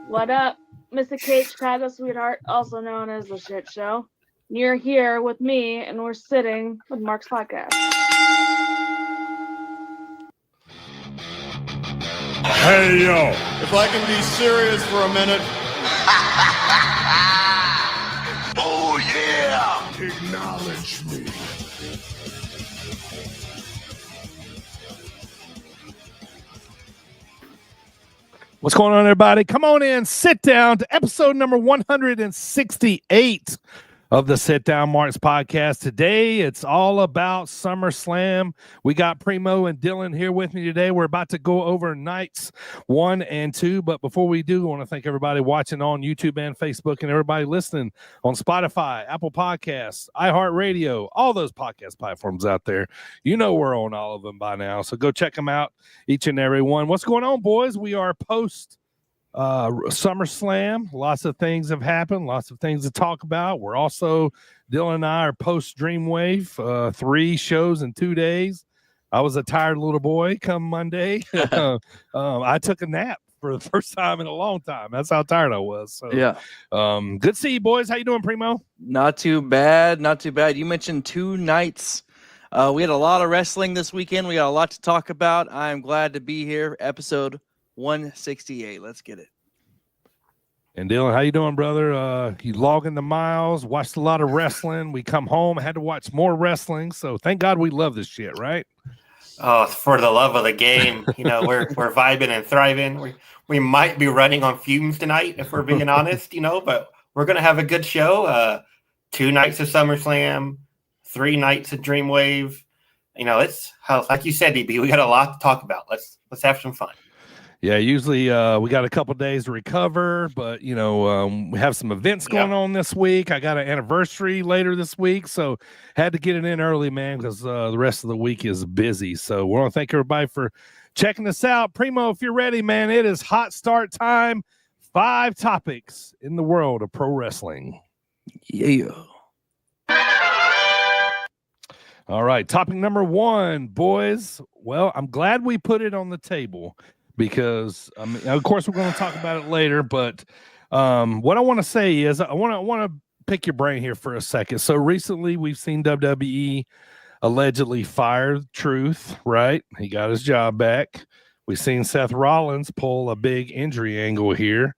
What up, Mr. Kate Chicago Sweetheart, also known as The Shit Show. You're here with me, and we're sitting with Mark's podcast. Hey, yo. If I can be serious for a minute. Oh, yeah. Acknowledge me. What's going on, everybody? Come on in, sit down to episode number 168 of the Sit Down Marks podcast. Today, it's all about SummerSlam. We got Primo and Dylan here with me today. We're about to go over nights 1 and 2. But before we do, I want to thank everybody watching on YouTube and Facebook and everybody listening on Spotify, Apple Podcasts, iHeartRadio, all those podcast platforms out there. You know we're on all of them by now. So go check them out, each and every one. What's going on, boys? We are post SummerSlam. Lots of things have happened, lots of things to talk about. We're also, Dylan and I are post Dreamwave, 3 shows in 2 days. I was a tired little boy come Monday. I took a nap for the first time in a long time. That's how tired I was. So yeah. Good to see you, boys. How you doing, Primo? Not too bad. Not too bad. You mentioned 2 nights. We had a lot of wrestling this weekend. We got a lot to talk about. I'm glad to be here. Episode 168. Let's get it. And Dylan, how you doing, brother? You logging the miles, watched a lot of wrestling. We come home, had to watch more wrestling. So thank God we love this shit, right? Oh, for the love of the game. You know, we're vibing and thriving. We might be running on fumes tonight, if we're being honest, you know, but we're going to have a good show. 2 nights of SummerSlam, 3 nights of Dreamwave. You know, it's how, like you said, DB, we got a lot to talk about. Let's have some fun. Yeah, usually we got a couple days to recover, but, you know, we have some events going on this week. I got an anniversary later this week, so had to get it in early, man, because the rest of the week is busy. So we want to thank everybody for checking us out. Primo, if you're ready, man, it is hot start time. 5 topics in the world of pro wrestling. Yeah. All right, topic number 1, boys. Well, I'm glad we put it on the table, because I mean, of course, we're going to talk about it later. But what I want to say is, I want to pick your brain here for a second. So recently, we've seen WWE allegedly fire Truth. Right, he got his job back. We've seen Seth Rollins pull a big injury angle here.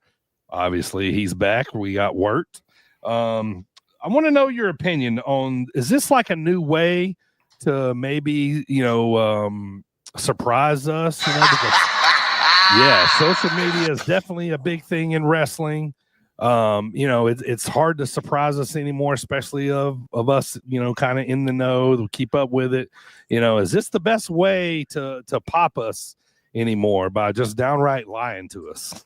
Obviously, he's back. We got worked. I want to know your opinion on: is this like a new way to maybe, you know, surprise us? You know, because yeah, social media is definitely a big thing in wrestling. You know, it's hard to surprise us anymore, especially of us, you know, kind of in the know, to keep up with it. You know, is this the best way to pop us anymore, by just downright lying to us?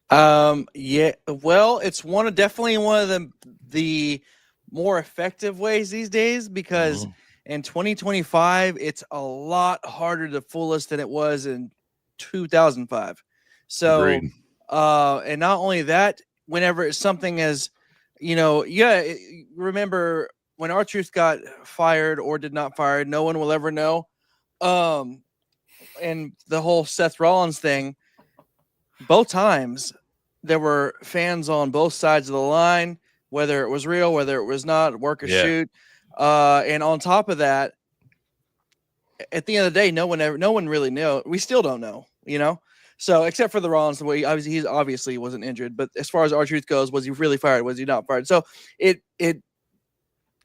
Yeah. Well, it's definitely one of the more effective ways these days, because in 2025, it's a lot harder to fool us than it was in 2005. So, Agreed. And not only that, whenever it's something as, you know, remember when R-Truth got fired or did not fired, no one will ever know. And the whole Seth Rollins thing, both times there were fans on both sides of the line, whether it was real, whether it was not, work or shoot. And on top of that, at the end of the day, no one really knew. We still don't know, you know? So except for the Rollins, the way he obviously wasn't injured, but as far as R-Truth goes, was he really fired? Was he not fired? So it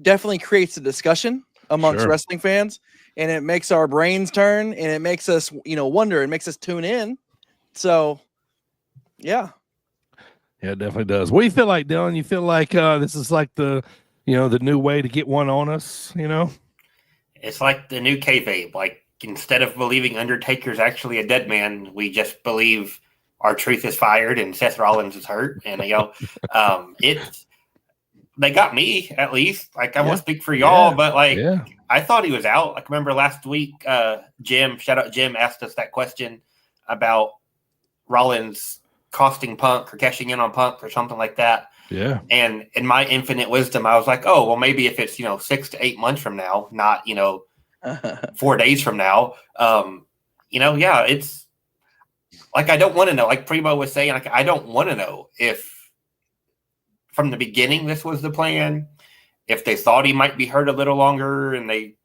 definitely creates a discussion amongst wrestling fans, and it makes our brains turn, and it makes us, you know, wonder, and makes us tune in. So yeah. Yeah, it definitely does. What do you feel like, Dylan? You feel like this is like the new way to get one on us, you know? It's like the new kayfabe. Like, instead of believing Undertaker's actually a dead man, we just believe R-Truth is fired and Seth Rollins is hurt. And, you know, they got me, at least. Like, I won't speak for y'all, but, like, I thought he was out. Like, remember last week, Jim, shout out Jim, asked us that question about Rollins costing Punk or cashing in on Punk or something like that. Yeah. And in my infinite wisdom, I was like, oh, well, maybe if it's, 6 to 8 months from now, not, 4 days from now, it's like, I don't want to know. Like Primo was saying, like, I don't want to know if from the beginning this was the plan, if they thought he might be hurt a little longer and they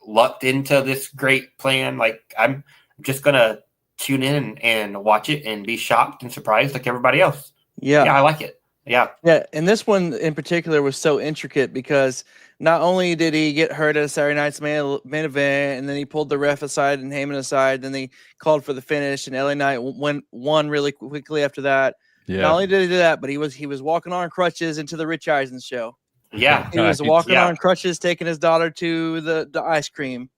lucked into this great plan. Like, I'm just gonna tune in and watch it and be shocked and surprised like everybody else. Yeah, I like it. Yeah. And this one in particular was so intricate because not only did he get hurt at a Saturday night's main event, and then he pulled the ref aside and Heyman aside, then they called for the finish, and LA Knight won really quickly after that. Yeah. Not only did he do that, but he was walking on crutches into the Rich Eisen show. Yeah. He was walking on crutches, taking his daughter to the ice cream.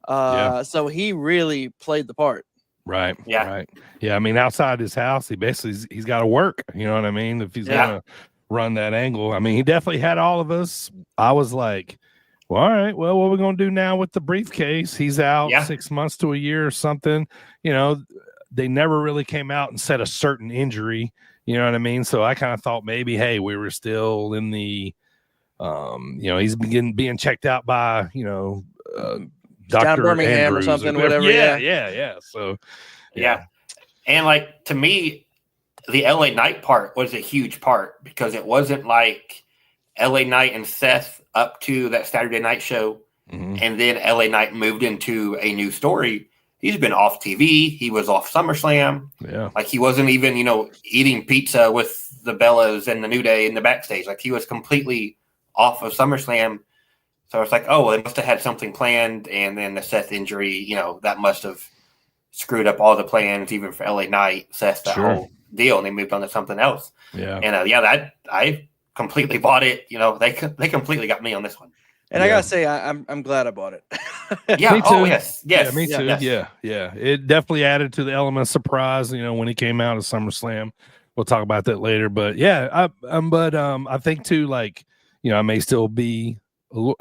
So he really played the part. Right. Yeah. Right. Yeah. I mean, outside his house, he's got to work. You know what I mean? If he's gonna run that angle, I mean, he definitely had all of us. I was like, well, all right, well, what are we gonna do now with the briefcase? He's out 6 months to a year or something. You know, they never really came out and said a certain injury. You know what I mean? So I kind of thought maybe, hey, we were still in the, you know, he's being checked out by, you know, Dr. Birmingham Andrews or something, whatever. Yeah. So, yeah. And like, to me, the LA Knight part was a huge part because it wasn't like LA Knight and Seth up to that Saturday night show. And then LA Knight moved into a new story. He's been off TV. He was off SummerSlam. Yeah. Like, he wasn't even, you know, eating pizza with the Bellas and the New Day in the backstage. Like, he was completely off of SummerSlam. So it's like, oh, well, they must have had something planned, and then the Seth injury, you know, that must have screwed up all the plans, even for LA Knight, Seth, that whole deal, and they moved on to something else. Yeah. And that I completely bought it. You know, they completely got me on this one. And I gotta say, I'm glad I bought it. Yeah. Me too. Oh, yes. Yeah, me too. Yes. Yeah. It definitely added to the element of surprise. You know, when he came out of SummerSlam, we'll talk about that later. But yeah, I think too, like, you know, I may still be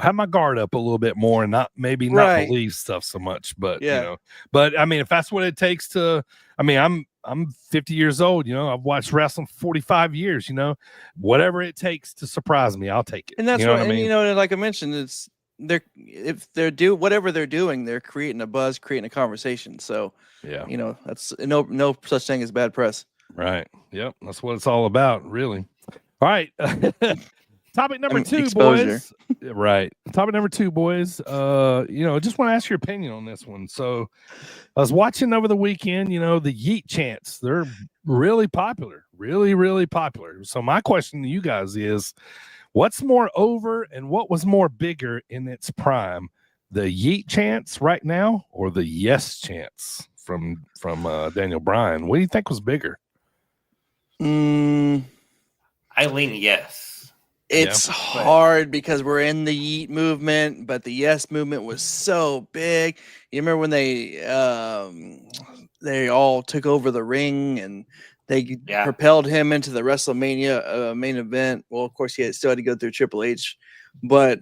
have my guard up a little bit more and not believe stuff so much. But you know, but I mean, if that's what it takes to, I mean, I'm 50 years old, you know, I've watched wrestling for 45 years, you know, whatever it takes to surprise me, I'll take it. And that's you know what I mean? You know, like I mentioned, if they're whatever they're doing, they're creating a buzz, creating a conversation. So you know, that's no such thing as bad press. Right. Yep. That's what it's all about, really. All right. Topic number 2, exposure. boys. Right. Topic number 2, boys. You know, just want to ask your opinion on this one. So I was watching over the weekend, you know, the Yeet chants. They're really popular. Really, really popular. So my question to you guys is, what's more over and what was more bigger in its prime? The Yeet chants right now or the yes chants from Daniel Bryan? What do you think was bigger? I lean yes. It's hard because we're in the Yeet movement, but the yes movement was so big. You remember when they all took over the ring and they propelled him into the WrestleMania main event. Well, of course, he still had to go through Triple H, but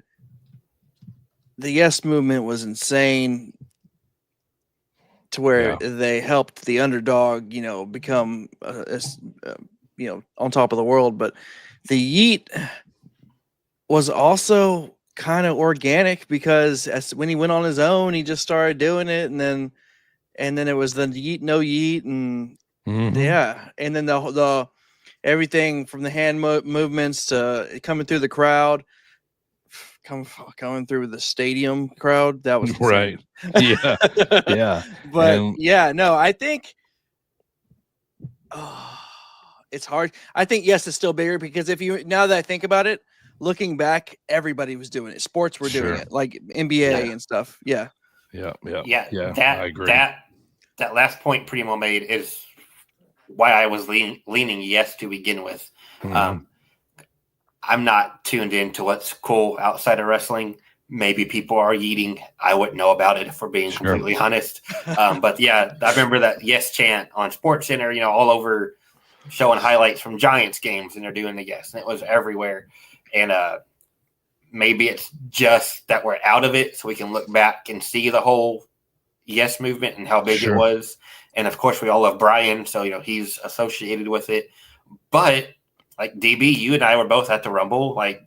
the yes movement was insane to where they helped the underdog, you know, become, you know, on top of the world. But the Yeet was also kind of organic because when he went on his own, he just started doing it, and then it was the Yeet no Yeet, and and then the everything from the hand movements to coming through the crowd, coming through the stadium crowd. That was right. Yeah. But I think it's hard. I think yes, it's still bigger because now that I think about it, looking back, everybody was doing it. Sports were doing it, like NBA and stuff. Yeah. I agree. That last point Primo made is why I was leaning yes to begin with. I'm not tuned into what's cool outside of wrestling. Maybe people are yeeting. I wouldn't know about it if we're being completely honest. But yeah, I remember that yes chant on Sports Center, you know, all over, showing highlights from Giants games, and they're doing the yes, and it was everywhere. And maybe it's just that we're out of it, so we can look back and see the whole yes movement and how big it was. And of course, we all love Brian, so you know he's associated with it. But like DB, you and I were both at the Rumble. Like,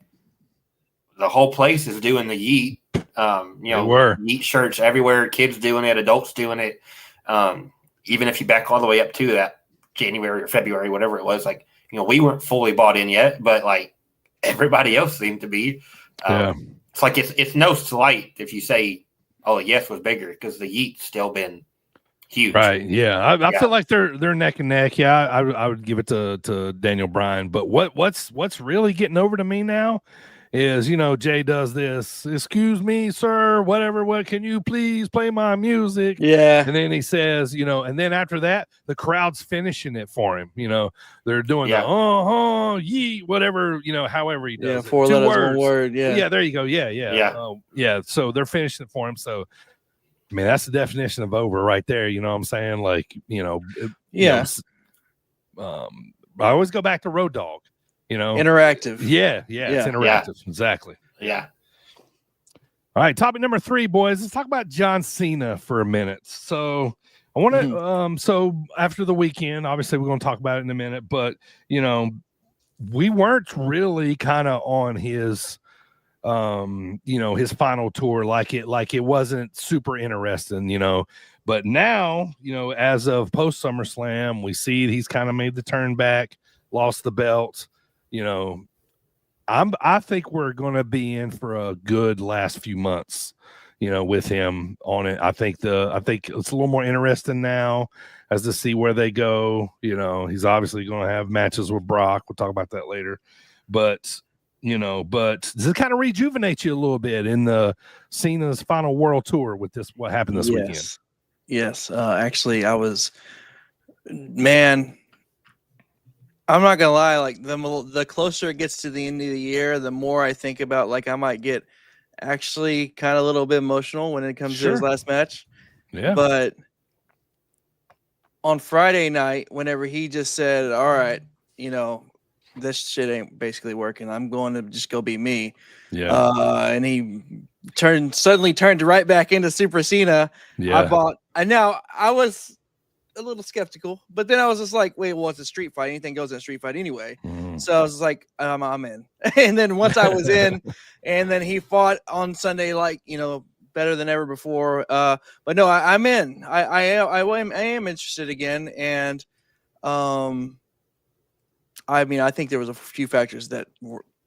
the whole place is doing the Yeet. You know, Yeet shirts everywhere. Kids doing it, adults doing it. even if you back all the way up to that January or February, whatever it was, like, we weren't fully bought in yet, but like everybody else seemed to be. It's like it's no slight if you say, "Oh, Yes was bigger," because the Yeet's still been huge. Right. Yeah. I feel like they're neck and neck. Yeah. I would give it to Daniel Bryan. But what's really getting over to me now is, Jay does this, "Excuse me, sir, whatever, what can you please play my music?" Yeah. And then he says, and then after that, the crowd's finishing it for him. They're doing the yeet, whatever, however he does. Yeah, it. 4 letters, 1 word. Yeah. Yeah, there you go. Yeah. So they're finishing it for him. So I mean, that's the definition of over right there. You know what I'm saying? Like, I always go back to Road Dogg, Interactive. Yeah. It's interactive. Yeah. Exactly. Yeah. All right. Topic number 3, boys. Let's talk about John Cena for a minute. So I want to, so after the weekend, obviously we're going to talk about it in a minute, but, we weren't really kind of on his, his final tour, like it wasn't super interesting, but now, as of post SummerSlam, we see he's kind of made the turn back, lost the belt, I think we're going to be in for a good last few months, with him on it. I think it's a little more interesting now as to see where they go. He's obviously going to have matches with Brock. We'll talk about that later, but does it kind of rejuvenate you a little bit in the Cena's final world tour with what happened this weekend? Yes. Actually, I'm not gonna lie. Like the closer it gets to the end of the year, the more I think about, like, I might get actually kind of a little bit emotional when it comes to his last match. Yeah. But on Friday night, whenever he just said, "All right, this shit ain't basically working. I'm going to just go be me." Yeah. And he suddenly turned right back into Super Cena. Yeah. I was a little skeptical, but then I was just like, wait, well, it's a street fight. Anything goes in a street fight anyway. So I was like, I'm in. And then once I was in, and then he fought on Sunday, like, better than ever before. But no, I'm in. I am interested again. And, I mean, I think there was a few factors that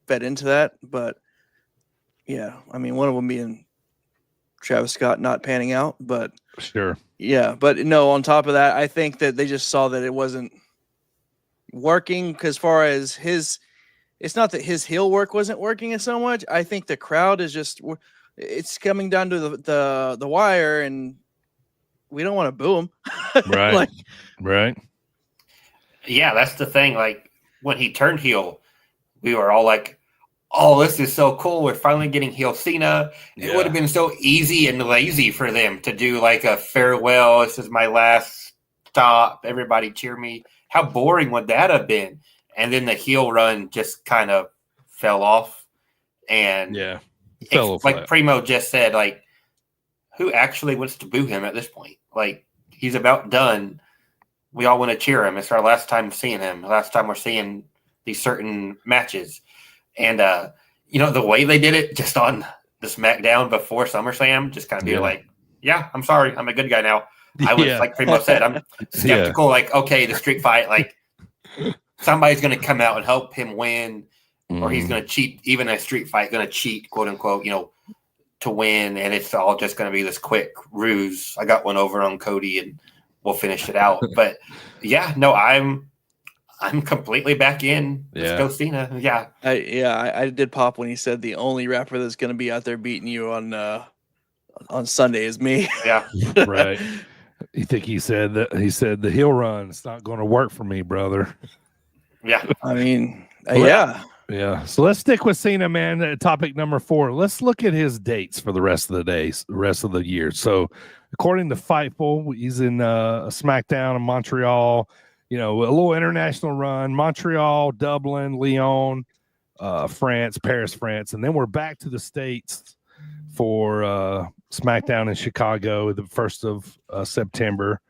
fed into that, but yeah, I mean, one of them being Travis Scott not panning out, but sure. Yeah, but no, on top of that, I think that they just saw that it wasn't working, because far as it's not that his heel work wasn't working so much. I think the crowd is it's coming down to the wire, and we don't want to boo him. Right. Right. Yeah, that's the thing. Like, when he turned heel, we were all like, "Oh, this is so cool. We're finally getting heel Cena." It would have been so easy and lazy for them to do like a farewell. This is my last stop. Everybody cheer me. How boring would that have been? And then the heel run just kind of fell off. And fell off. Like Primo just said, like, who actually wants to boo him at this point? Like, he's about done. We all want to cheer him. It's our last time seeing him. Last time we're seeing these certain matches. And, the way they did it just on the SmackDown before SummerSlam, just kind of be like, yeah, I'm sorry. I'm a good guy now. I was, like Primo said, I'm skeptical. Like, okay, the street fight, like, somebody's going to come out and help him win, or he's going to cheat, even a street fight, going to cheat, quote unquote, to win. And it's all just going to be this quick ruse. I got one over on Cody and we'll finish it out. But yeah, no, I'm completely back in. Let's go Cena. Yeah. I did pop when he said the only rapper that's going to be out there beating you on Sunday is me. Yeah. Right. You think he said the heel run, it's not going to work for me, brother. Yeah. I mean, yeah. Yeah. So let's stick with Cena, man. Topic number 4. Let's look at his dates for the rest of the year. So according to Fightful, he's in SmackDown in Montreal. A little international run, Montreal, Dublin, Lyon, France, Paris, France. And then we're back to the States for SmackDown in Chicago, the 1st of September,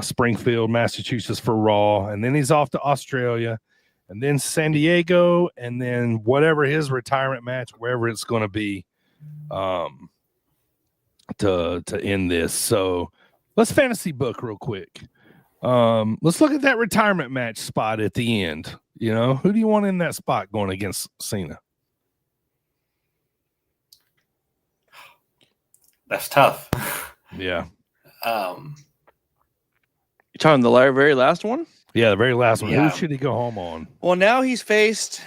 Springfield, Massachusetts for Raw. And then he's off to Australia, and then San Diego, and then whatever his retirement match, wherever it's going to be, to end this. So let's fantasy book real quick. Let's look at that retirement match spot at the end. You know, who do you want in that spot going against Cena? That's tough. Yeah. You talking the very last one? Yeah, the very last one. Yeah. Who should he go home on? Well, now he's faced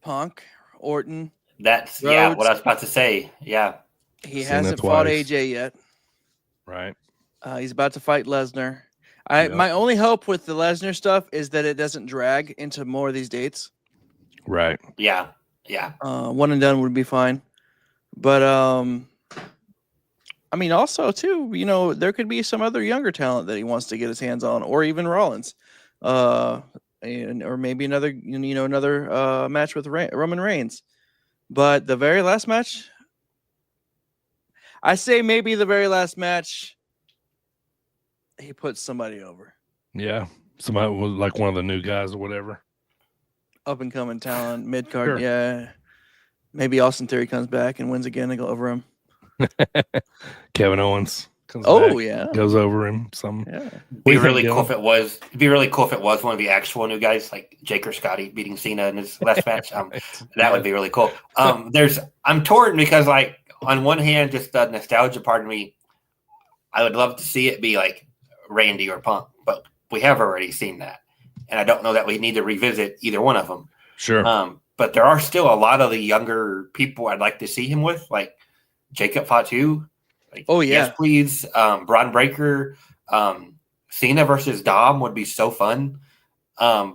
Punk, Orton. That's Rhodes. yeah, what I was about to say. Yeah. He Cena hasn't fought twice. AJ yet. Right. He's about to fight Lesnar. Yep. My only hope with the Lesnar stuff is that it doesn't drag into more of these dates. Right. Yeah. Yeah. One and done would be fine. But I mean, also too, you know, there could be some other younger talent that he wants to get his hands on, or even Rollins, or maybe another match with Roman Reigns. But the very last match, I say maybe the very last match, he puts somebody over. Yeah. Somebody was like one of the new guys or whatever. Up and coming talent, mid card. Sure. Yeah. Maybe Austin Theory comes back and wins again and go over him. Kevin Owens comes Oh, back, yeah. goes over him. Some Yeah. Be you think, really cool Dylan? if it was. It'd be really cool if it was one of the actual new guys, like Jake or Scotty beating Cena in his last match. That would be really cool. I'm torn because, like, on one hand, just the nostalgia part of me, I would love to see it be like Randy or Punk, but we have already seen that, and I don't know that we need to revisit either one of them. Sure. But there are still a lot of the younger people I'd like to see him with, like Jacob Fatu. Like, Oh, yeah. yes, please. Braun Breaker, Cena versus Dom would be so fun. But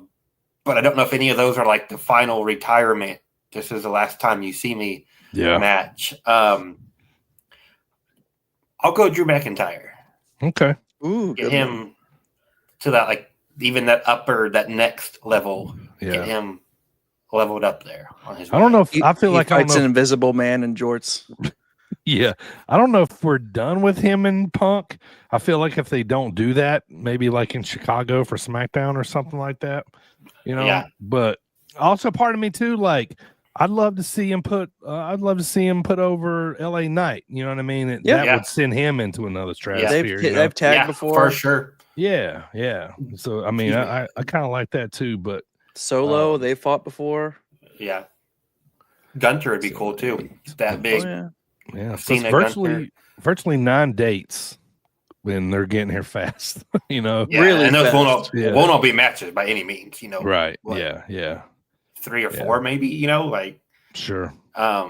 I don't know if any of those are like the final retirement. This is the last time you see me match. I'll go Drew McIntyre. Okay. Ooh, Get good one. him to that, like, even that next level. Get Yeah. him leveled up there on his I don't know if He- I feel he like I don't fights know. an invisible man in jorts. Yeah. I don't know if we're done with him and Punk. I feel like if they don't do that, maybe like in Chicago for SmackDown or something like that, you know. Yeah. But also part of me too, like I'd love to see him put over LA Knight. You know what I mean? That Yeah. would send him into another They've, stratosphere. you know? they've tagged Yeah, before. for sure. Yeah, yeah. So I mean, Excuse me. I kind of like that too. But Solo, they fought before. Yeah. Gunter would be cool too. That big. Oh, yeah. yeah, so Seen it's that virtually 9 dates when they're getting here fast. You know, Yeah, Really and those fast. won't all be matches by any means, you know. right? What, Yeah, 3 or Yeah. 4 maybe, you know, like sure. a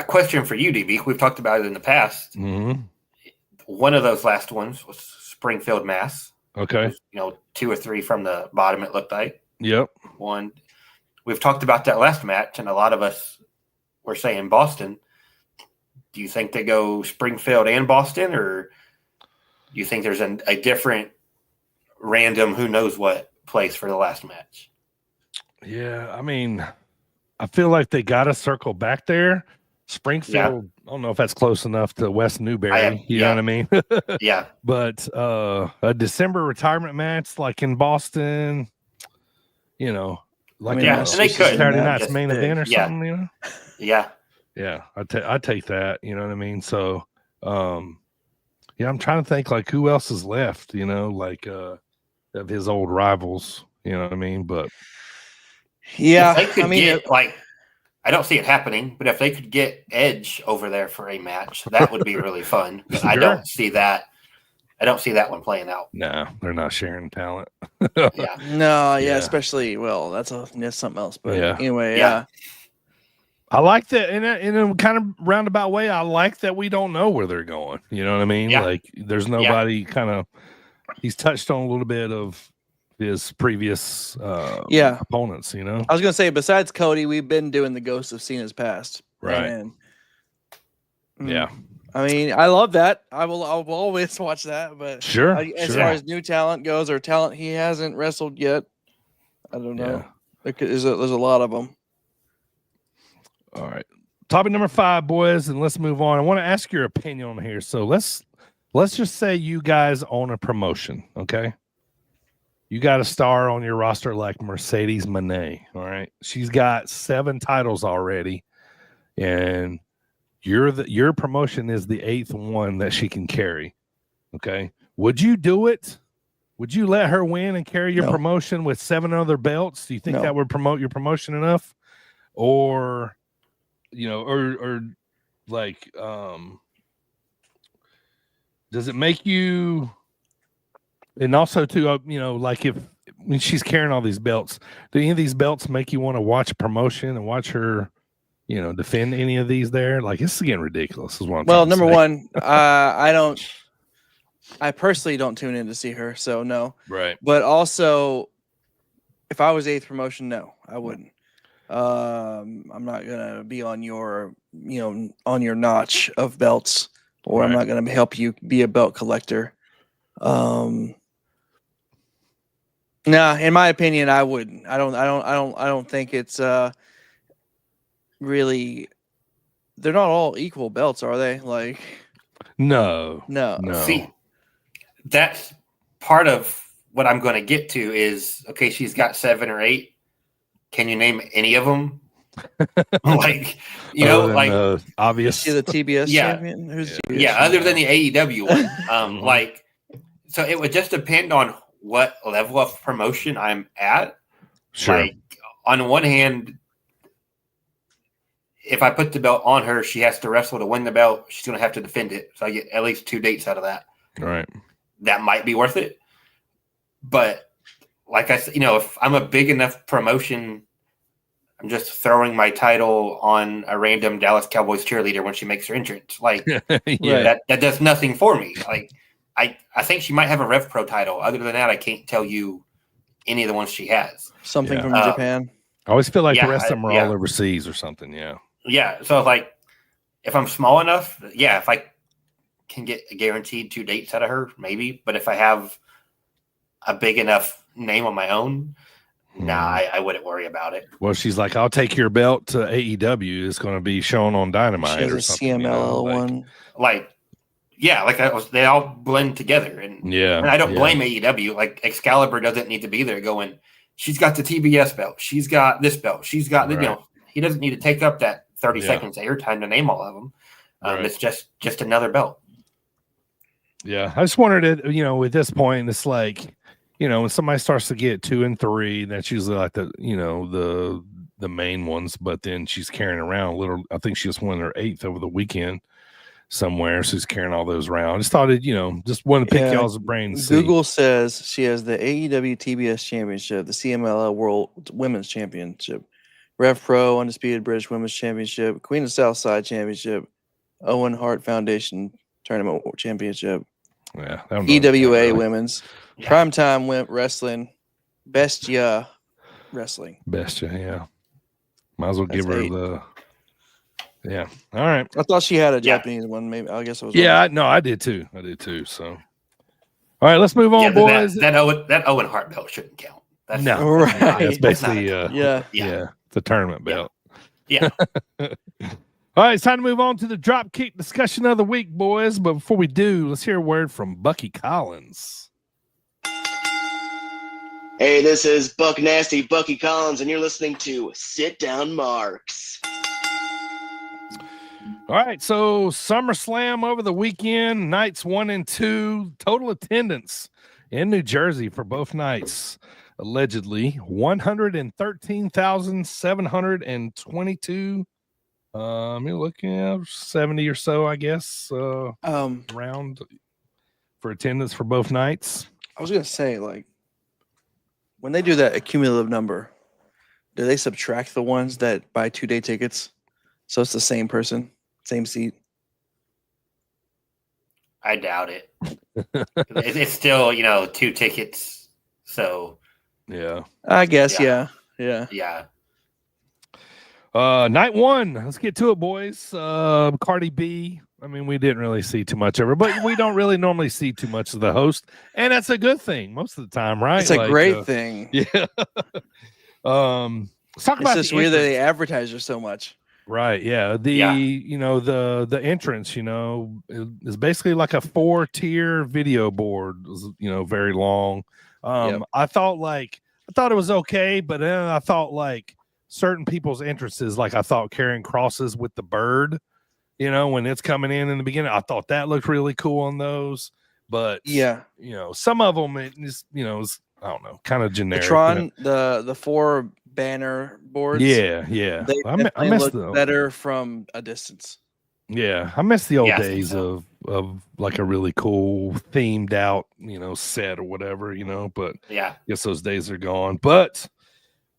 question for you, DB. We've talked about it in the past. Hmm. One of those last ones was Springfield, Mass. Okay. You know, 2 or 3 from the bottom, it looked like. Yep. One. We've talked about that last match, and a lot of us were saying Boston. Do you think they go Springfield and Boston, or do you think there's a different random who knows what place for the last match? Yeah, I mean, I feel like they got to circle back there. Springfield, I don't know if that's close enough to West Newberry. You know what I mean? Yeah. But a December retirement match like in Boston, you know, like Yeah, a and they could. Saturday Yeah, night's just main big. event or Yeah. something, you know? Yeah. Yeah, I take that, you know what I mean? So, yeah, I'm trying to think like who else is left, you know, like of his old rivals, you know what I mean? But Yeah, If they could I mean, get, like, I don't see it happening, but if they could get Edge over there for a match, that would be really fun. But I Sure. don't see that. I don't see that one playing out. no, they're not sharing talent. Yeah. no, yeah, Yeah. especially that's something else. But Yeah. anyway, Yeah. I like that in a kind of roundabout way. I like that we don't know where they're going. You know what I mean? Yeah. Like there's nobody kind of. He's touched on a little bit of his previous Yeah. opponents. You know, I was gonna say, besides Cody, we've been doing the Ghost of Cena's past. Right. And, yeah, I mean, I love that. I'll always watch that. But sure. as sure. far as new talent goes, or talent he hasn't wrestled yet, I don't know. Yeah. There's a lot of them. All right. Topic number 5, boys, and let's move on. I want to ask your opinion on here. So let's just say you guys own a promotion, okay? You got a star on your roster like Mercedes Moné, all right? She's got 7 titles already, and your promotion is the 8th one that she can carry. Okay. Would you do it? Would you let her win and carry your No. promotion with 7 other belts? Do you think No. that would promote your promotion enough? Or, or like, does it make you, and also too, like when she's carrying all these belts, do any of these belts make you want to watch a promotion and watch her, defend any of these there? Like, it's getting ridiculous is what I'm trying to number say. one, I personally don't tune in to see her, so no. Right. But also, if I was 8th promotion, no, I wouldn't. I'm not gonna be on your, on your notch of belts, or I'm not gonna help you be a belt collector. Nah, in my opinion, I wouldn't. I don't think it's really. They're not all equal belts, are they? Like, No. See, that's part of what I'm going to get to is, okay, she's got 7 or 8. Can you name any of them? Like, obvious. Is she the TBS champion? Who's TBS champion? Other than the AEW one. Like, so it would just depend on what level of promotion I'm at. Sure. Like, on one hand, if I put the belt on her, she has to wrestle to win the belt. She's going to have to defend it. So I get at least 2 dates out of that. Right. That might be worth it. But like I said, if I'm a big enough promotion, I'm just throwing my title on a random Dallas Cowboys cheerleader when she makes her entrance. Like, that does nothing for me. Like, I think she might have a Rev Pro title. Other than that, I can't tell you any of the ones she has. Something from Japan. I always feel like the rest of them are all overseas or something. Yeah. Yeah. So, like, if I'm small enough, if I can get a guaranteed 2 dates out of her, maybe. But if I have a big enough name on my own, I wouldn't worry about it. Well, she's like, I'll take your belt to AEW. It's going to be shown on Dynamite. She has or a something. CMLL one. They all blend together. And I don't blame AEW. Like, Excalibur doesn't need to be there going, she's got the TBS belt. She's got this belt. She's got, he doesn't need to take up that 30 seconds airtime to name all of them. It's just another belt. Yeah. I just wondered it, at this point, it's like, when somebody starts to get 2 and 3, that's usually like the main ones, but then she's carrying around a little. I think she just won her 8th over the weekend somewhere. So she's carrying all those around. I just thought just wanted to pick y'all's brains. Google says she has the AEW TBS Championship, the CMLL World Women's Championship, Rev Pro Undisputed British Women's Championship, Queen of Southside Championship, Owen Hart Foundation Tournament Championship, EWA Women's. Primetime Wrestling, Bestia Wrestling. Bestia, might as well give her 8. All right. I thought she had a Japanese one. Maybe I guess it was. Yeah, no, I did too. So, all right, let's move on, boys. That Owen Hart belt shouldn't count. That's It's basically it's a tournament belt. Yeah. All right, it's time to move on to the Dropkick discussion of the week, boys. But before we do, let's hear a word from Bucky Collins. Hey, this is Buck Nasty Bucky Collins, and you're listening to Sit Down Marks. All right, so SummerSlam over the weekend, nights 1 and 2, total attendance in New Jersey for both nights, allegedly 113,722. You're looking at 70 or so, I guess, round for attendance for both nights. I was gonna say, like, when they do that cumulative number, do they subtract the ones that buy 2-day tickets? So it's the same person, same seat? I doubt it. It's still, 2 tickets. So, yeah. I guess, Yeah. Night 1, let's get to it, boys. Cardi B. I mean, we didn't really see too much of her, but we don't really normally see too much of the host, and that's a good thing most of the time, right? It's a great thing. Yeah. Let's talk about. It's just weird that they advertise her so much. Right. Yeah. The entrance, is basically like a 4-tier video board. It was, very long. I thought it was okay, but then I thought like certain people's entrances, like I thought carrying crosses with the bird, when it's coming in the beginning, I thought that looked really cool on those. but Yeah. some of them it just is, I don't know, kind of generic. The Tron, the 4 banner boards. Yeah. They I definitely miss look better from a distance. Yeah, I miss the old Yeah, I think days so. of like a really cool themed out, set or whatever, but Yeah. I guess those days are gone. But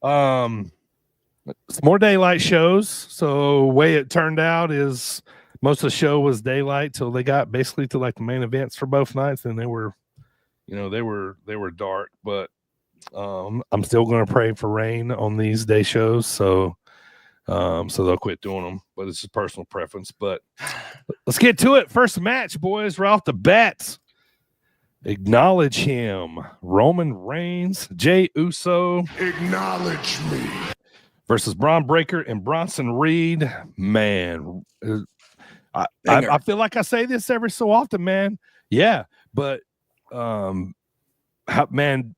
it's more daylight shows. So way it turned out is most of the show was daylight till they got basically to like the main events for both nights, and they were dark. But I'm still going to pray for rain on these day shows, so they'll quit doing them. But it's just personal preference. But let's get to it. First match, boys, right off the bat. Acknowledge him. Roman Reigns, Jey Uso. Acknowledge me. Versus Braun Breaker and Bronson Reed. Man, I feel like I say this every so often, man. Yeah, but man,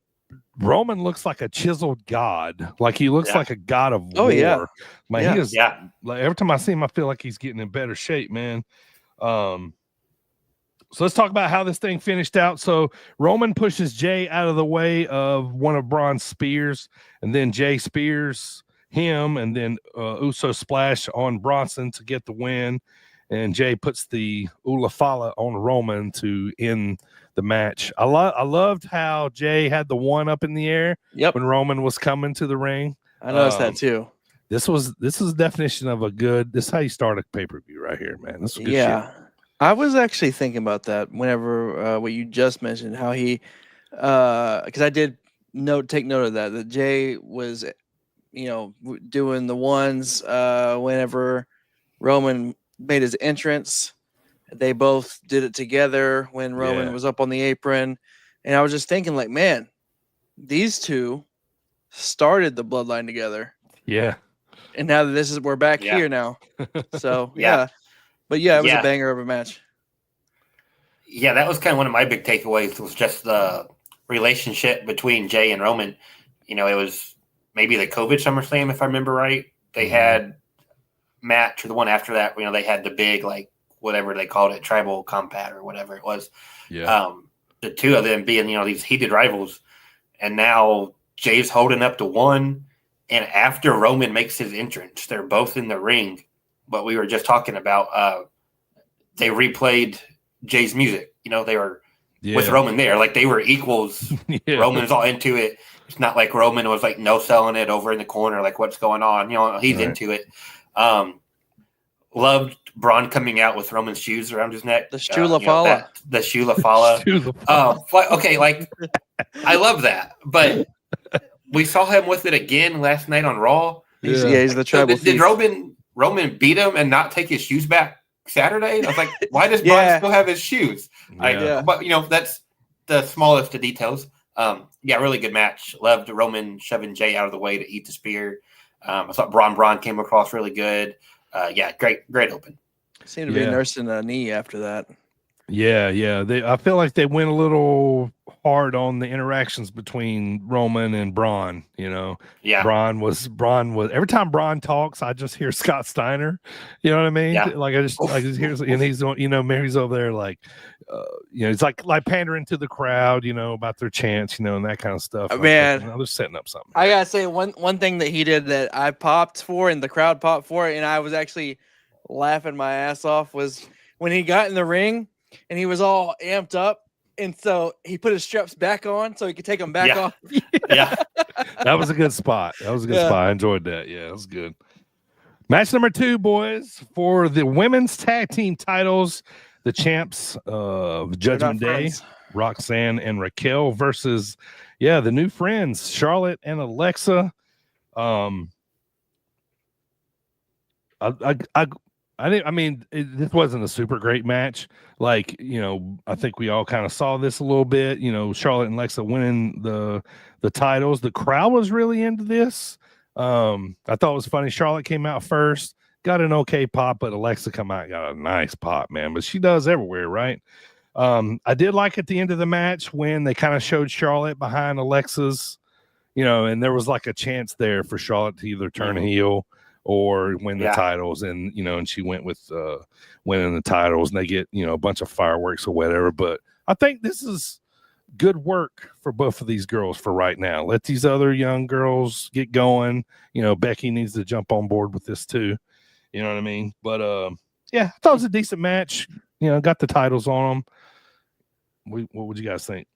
Roman looks like a chiseled god. Like he looks like a god of war. Yeah. Man, he is. Yeah. Like every time I see him, I feel like he's getting in better shape, man. So let's talk about how this thing finished out. So Roman pushes Jey out of the way of one of Braun's spears, and then Jey spears him, and then Uso splash on Bronson to get the win, and Jey puts the Ulafala on Roman to end the match. I loved how Jey had the one up in the air when Roman was coming to the ring. I noticed that too. This is the definition of a good. This is how you start a pay-per-view right here, man. This is good shit. I was actually thinking about that whenever what you just mentioned, how he, because I did take note of that Jey was, doing the ones whenever Roman made his entrance. They both did it together when Roman was up on the apron, and I was just thinking, like, man, these two started the bloodline together. Yeah, and now that we're back here now, so yeah. But it was a banger of a match. Yeah, that was kind of one of my big takeaways was just the relationship between Jey and Roman. It was maybe the COVID SummerSlam, if I remember right. They had match, or the one after that, they had the big, like, whatever they called it, tribal combat or whatever it was. Yeah. The two of them being, these heated rivals. And now Jey's holding up to one. And after Roman makes his entrance, they're both in the ring. What we were just talking about, they replayed Jey's music. They were with Roman there. Like, they were equals. Roman was all into it. It's not like Roman was, like, no-selling it over in the corner, like, what's going on? He's into it. Loved Braun coming out with Roman's shoes around his neck. The Shulafala. The Shulafala. Okay, like, I love that. But we saw him with it again last night on Raw. He's the tribal thief. Did Roman beat him and not take his shoes back Saturday? I was like, why does Braun still have his shoes? But that's the smallest of details. Really good match. Loved Roman shoving Jey out of the way to eat the spear. I thought Braun came across really good. Great open. Seemed to be nursing a knee after that. Yeah. I feel like they went a little hard on the interactions between Roman and Braun. Braun was every time Braun talks, I just hear Scott Steiner. You know what I mean? Yeah. Like I just hear, and he's Mary's over there like, it's like pandering to the crowd, about their chants, and that kind of stuff. Man, they're setting up something. I gotta say one thing that he did that I popped for and the crowd popped for, and I was actually laughing my ass off, was when he got in the ring and he was all amped up, and so he put his straps back on so he could take them back off. That was a good spot. Spot. I enjoyed that. Yeah, that was good. Match number 2, boys, for the women's tag team titles. The champs of Judgment Day, Roxanne and Raquel, versus the new friends, Charlotte and Alexa. This wasn't a super great match. Like, I think we all kind of saw this a little bit. Charlotte and Alexa winning the titles. The crowd was really into this. I thought it was funny. Charlotte came out first, got an okay pop, but Alexa come out, got a nice pop, man. But she does everywhere, right? I did like at the end of the match when they kind of showed Charlotte behind Alexa's, and there was like a chance there for Charlotte to either turn heel or win the titles, and and she went with winning the titles, and they get a bunch of fireworks or whatever. But I think this is good work for both of these girls for right now. Let these other young girls get going. You know, Becky needs to jump on board with this too. You know what I mean? But yeah, I thought it was a decent match. You know, got the titles on them. What would you guys think?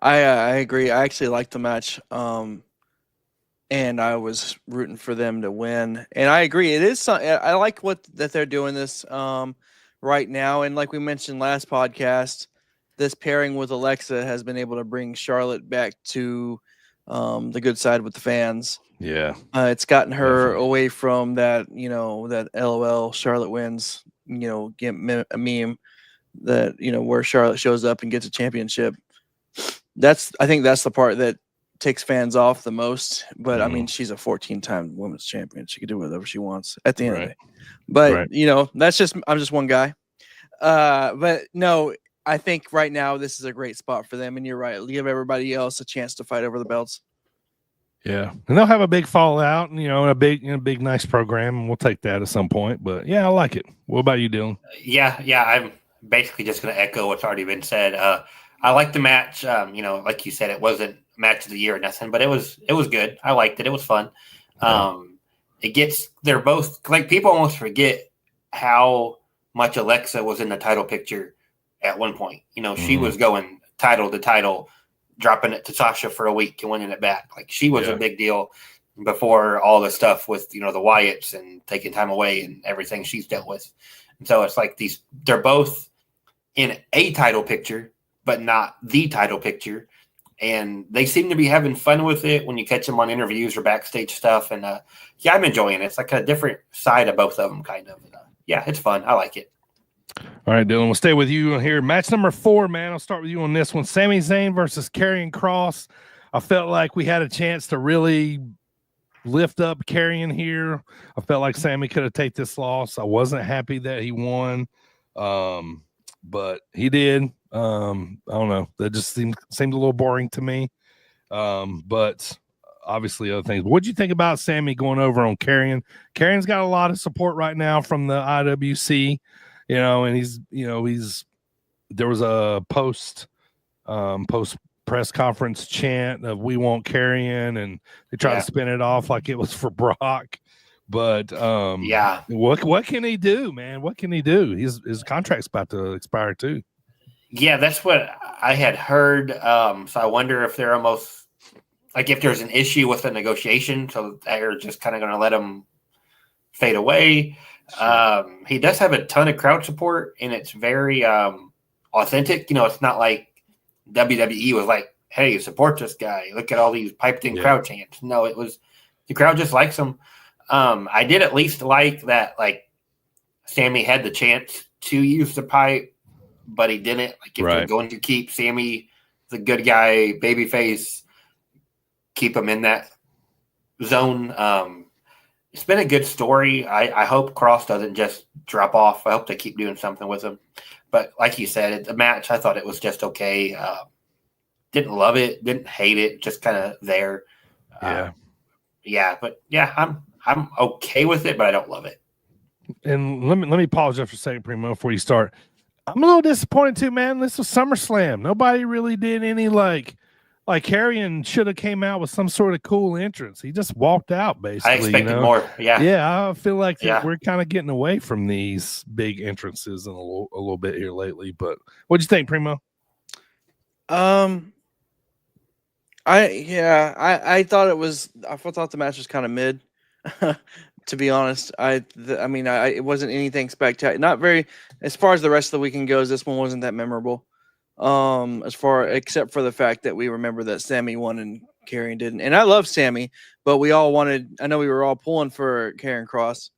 I agree. I actually liked the match. And I was rooting for them to win. And I agree. It is. I like that they're doing this right now. And like we mentioned last podcast, this pairing with Alexa has been able to bring Charlotte back to the good side with the fans. Yeah, it's gotten her definitely away from that, that LOL Charlotte wins, get a meme that, where Charlotte shows up and gets a championship. I think that's the part that takes fans off the most, but I mean, she's a 14-time women's champion. She can do whatever she wants at the end of it. But I'm just one guy. But no, I think right now this is a great spot for them. And you're right. Give everybody else a chance to fight over the belts. Yeah, and they'll have a big fallout, and a big nice program, and we'll take that at some point. But yeah, I like it. What about you, Dylan? Yeah, I'm basically just going to echo what's already been said. I like the match. Like you said, it wasn't match of the year or nothing, but it was good. I liked it. It was fun. They're both like, people almost forget how much Alexa was in the title picture at one point. She was going title to title, dropping it to Sasha for a week and winning it back. Like, she was a big deal before all the stuff with, the Wyatts and taking time away and everything she's dealt with. And so it's like they're both in a title picture, but not the title picture. And they seem to be having fun with it when you catch them on interviews or backstage stuff. And I'm enjoying it. It's like a different side of both of them, kind of. It's fun. I like it. All right, Dylan, we'll stay with you here. Match number 4, man. I'll start with you on this one. Sami Zayn versus Karrion Kross. I felt like we had a chance to really lift up Karrion here. I felt like Sami could have taken this loss. I wasn't happy that he won, but he did. I don't know. That just seemed a little boring to me. But obviously other things. What'd you think about Sami going over on Karrion? Karrion's got a lot of support right now from the IWC, and there was a post press conference chant of "We want Karrion," and they tried to spin it off like it was for Brock. But what can he do, man? What can he do? His contract's about to expire too. Yeah, that's what I had heard. So I wonder if they're almost like, if there's an issue with the negotiation, so they're just kind of going to let him fade away. Sure. He does have a ton of crowd support, and it's very authentic. It's not like WWE was like, "Hey, support this guy. Look at all these piped-in crowd chants." No, it was the crowd just likes him. I did at least like that, like, Sami had the chance to use the pipe, but he didn't. Like, if you're going to keep Sami the good guy, babyface, keep him in that zone. It's been a good story. I hope Kross doesn't just drop off. I hope they keep doing something with him. But like you said, the match, I thought it was just okay. Didn't love it, didn't hate it, just kind of there. I'm okay with it, but I don't love it. And let me pause just for a second, Primo, before you start. I'm a little disappointed too, man. This was SummerSlam. Nobody really did any like Karrion should have came out with some sort of cool entrance. He just walked out, basically. I expected more. Yeah, I feel like we're kind of getting away from these big entrances in a little bit here lately. But what'd you think, Primo? I thought the match was kind of mid. To be honest, it wasn't anything spectacular. Not very, as far as the rest of the weekend goes. This one wasn't that memorable. Except for the fact that we remember that Sami won and Karrion didn't. And I love Sami, but we were all pulling for Karrion Kross.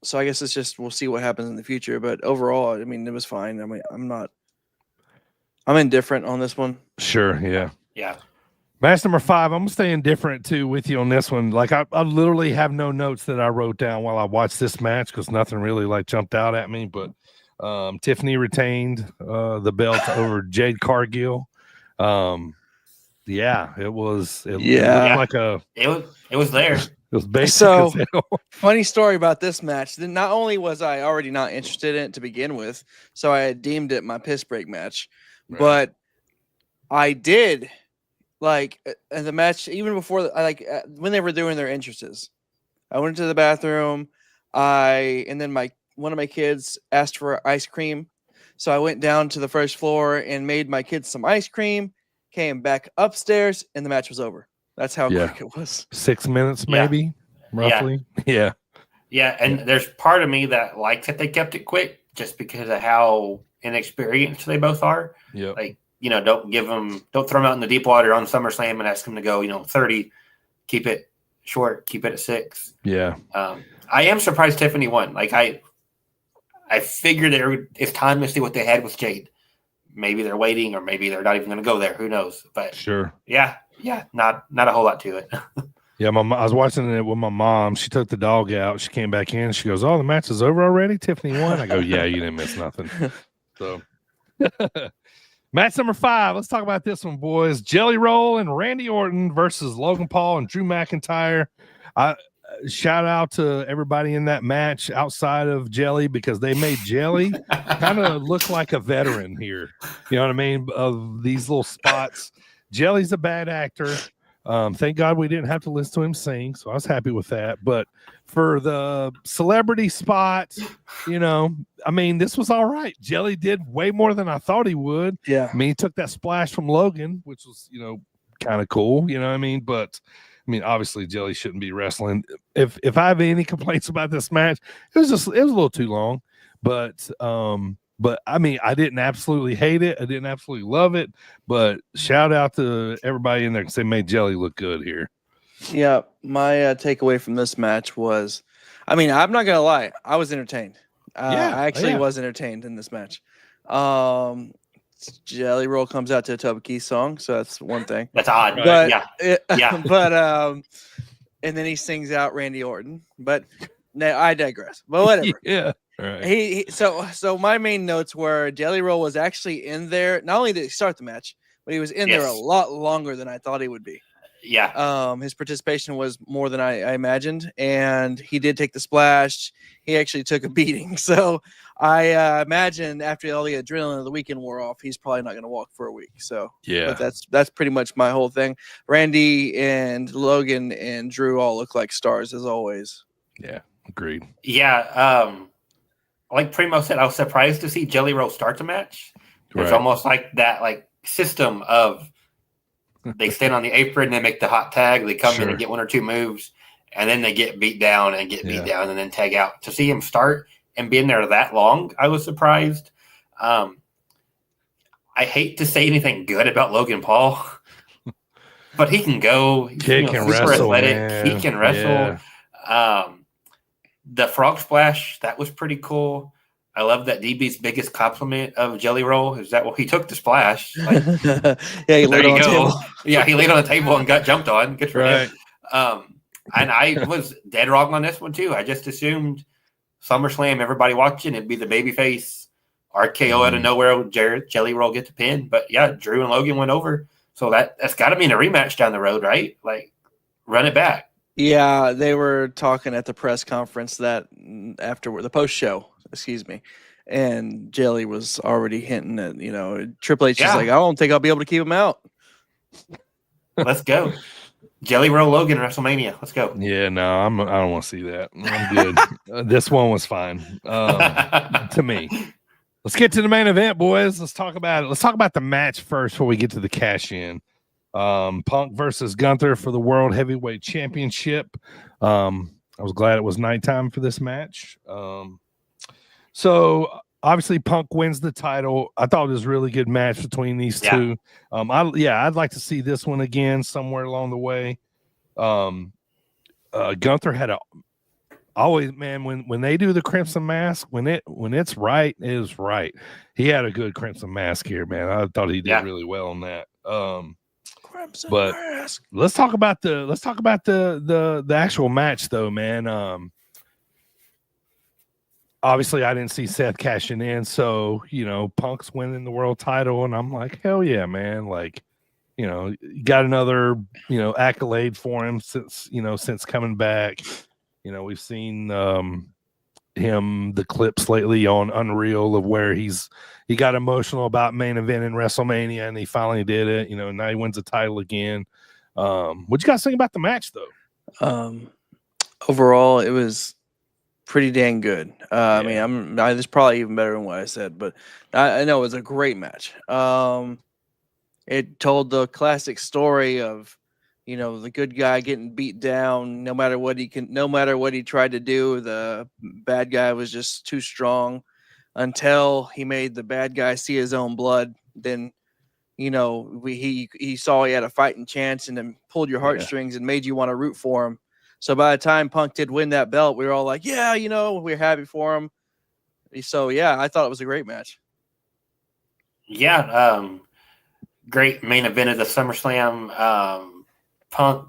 So I guess we'll see what happens in the future. But overall, it was fine. I'm indifferent on this one. Sure. Yeah. Yeah. Match number 5, I'm going to stay indifferent too with you on this one. Like, I literally have no notes that I wrote down while I watched this match because nothing really jumped out at me. But Tiffany retained the belt over Jade Cargill. It was there. It was was basic So- as hell. Funny story about this match. Then not only was I already not interested in it to begin with, so I had deemed it my piss break match, Right. but I did like the match even before when they were doing their entrances. I went to the bathroom. And then one of my kids asked for ice cream, so I went down to the first floor and made my kids some ice cream. Came back upstairs, and the match was over. That's how Yeah. quick it was. 6 minutes, Yeah. maybe, roughly. Yeah. Yeah, and there's part of me that likes that they kept it quick just because of how inexperienced they both are. Yeah. Like, don't throw them out in the deep water on SummerSlam and ask them to go, 30. Keep it short, keep it at 6. Yeah. I am surprised Tiffany won. Like I figured it's time to see what they had with Jade. Maybe they're waiting, or maybe they're not even going to go there. Who knows? But Sure. yeah, not a whole lot to it. Yeah, I was watching it with my mom. She took the dog out. She came back in. She goes, "Oh, the match is over already? Tiffany won." I go, "Yeah, you didn't miss nothing." So, match number 5. Let's talk about this one, boys. Jelly Roll and Randy Orton versus Logan Paul and Drew McIntyre. Shout out to everybody in that match outside of Jelly, because they made Jelly kind of look like a veteran here. You know what I mean? Of these little spots. Jelly's a bad actor. Thank God we didn't have to listen to him sing, so I was happy with that. But for the celebrity spot, this was all right. Jelly did way more than I thought he would. Yeah. I mean, he took that splash from Logan, which was, kind of cool. You know what I mean? But obviously Jelly shouldn't be wrestling. If I have any complaints about this match, it was a little too long. But I didn't absolutely hate it. I didn't absolutely love it. But shout out to everybody in there because they made Jelly look good here. Yeah, my takeaway from this match was, I'm not gonna lie, I was entertained. I actually was entertained in this match. Jelly Roll comes out to a Toby Keith song, so that's one thing. That's odd, But yeah. but and then he sings out Randy Orton. But no, I digress. But whatever. Yeah. All right. So my main notes were Jelly Roll was actually in there. Not only did he start the match, but he was in there a lot longer than I thought he would be. Yeah. His participation was more than I imagined, and he did take the splash. He actually took a beating. So I imagine after all the adrenaline of the weekend wore off, he's probably not going to walk for a week. So yeah, but that's pretty much my whole thing. Randy and Logan and Drew all look like stars as always. Yeah, agreed. Yeah. Like Primo said, I was surprised to see Jelly Roll start the match. It's Right. almost like that system of they stand on the apron, they make the hot tag, they come in and get one or two moves, and then they get beat down and get beat down and then tag out. To see him start and be in there that long, I was surprised. I hate to say anything good about Logan Paul, but he can go. He's Kid can super wrestle, athletic. man. He can wrestle. Yeah. The frog splash, that was pretty cool. I love that DB's biggest compliment of Jelly Roll is that he took the splash. Like, Yeah, he there laid you on the go. table. Yeah, he laid on the table and got jumped on. Good for Right. him. And I was dead wrong on this one too. I just assumed SummerSlam, everybody watching, it'd be the babyface RKO out of nowhere. Jelly Roll get the pin, but yeah, Drew and Logan went over. So that's got to be in a rematch down the road, right? Like, run it back. Yeah, they were talking at the press conference that afterward, the post show, and Jelly was already hinting at, Triple H is like, I don't think I'll be able to keep him out. Let's go. Jelly Roll Logan WrestleMania. Let's go. Yeah, no, I don't want to see that. I'm good. This one was fine to me. Let's get to the main event, boys. Let's talk about it. Let's talk about the match first before we get to the cash in. Punk versus Gunther for the World Heavyweight Championship. I was glad it was nighttime for this match. So obviously Punk wins the title. I thought it was a really good match between these two. I'd like to see this one again somewhere along the way. Gunther had always, man, when they do the Crimson Mask, when it's right, it is right. He had a good Crimson Mask here, man. I thought he did really well on that. But let's talk about the actual match though, man. Obviously I didn't see Seth cashing in, so Punk's winning the world title, and I'm like, hell yeah, man. Like, got another, accolade for him since coming back. We've seen the clips lately on Unreal of where he got emotional about main event in WrestleMania, and he finally did it. Now he wins the title again. What you guys think about the match, though? Overall, it was pretty dang good. I mean, it's probably even better than what I said, but I know it was a great match. It told the classic story of, the good guy getting beat down no matter what he tried to do. The bad guy was just too strong until he made the bad guy see his own blood. Then, he saw he had a fighting chance and then pulled your heartstrings and made you want to root for him. So by the time Punk did win that belt, we were all like, yeah, we're happy for him. So, yeah, I thought it was a great match. Yeah. Great main event of the SummerSlam. Punk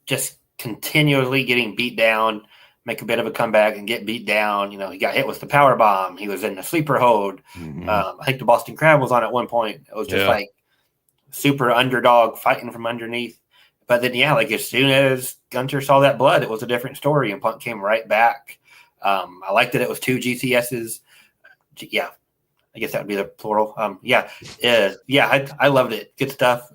just continually getting beat down, make a bit of a comeback and get beat down. He got hit with the power bomb. He was in the sleeper hold. Mm-hmm. I think the Boston Crab was on at one point. It was just like super underdog fighting from underneath. But then, like as soon as Gunter saw that blood, it was a different story, and Punk came right back. I liked that it was 2 GCSs. Yeah, I guess that would be the plural. I loved it. Good stuff.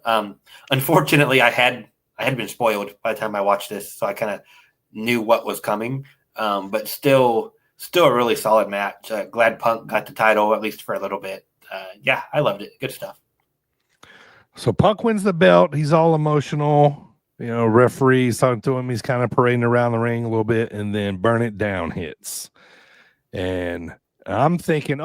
Unfortunately, I had been spoiled by the time I watched this, so I kind of knew what was coming. But still a really solid match. Glad Punk got the title, at least for a little bit. I loved it. Good stuff. So Punk wins the belt. He's all emotional. Referee's talking to him. He's kind of parading around the ring a little bit, and then Burn It Down hits. And I'm thinking,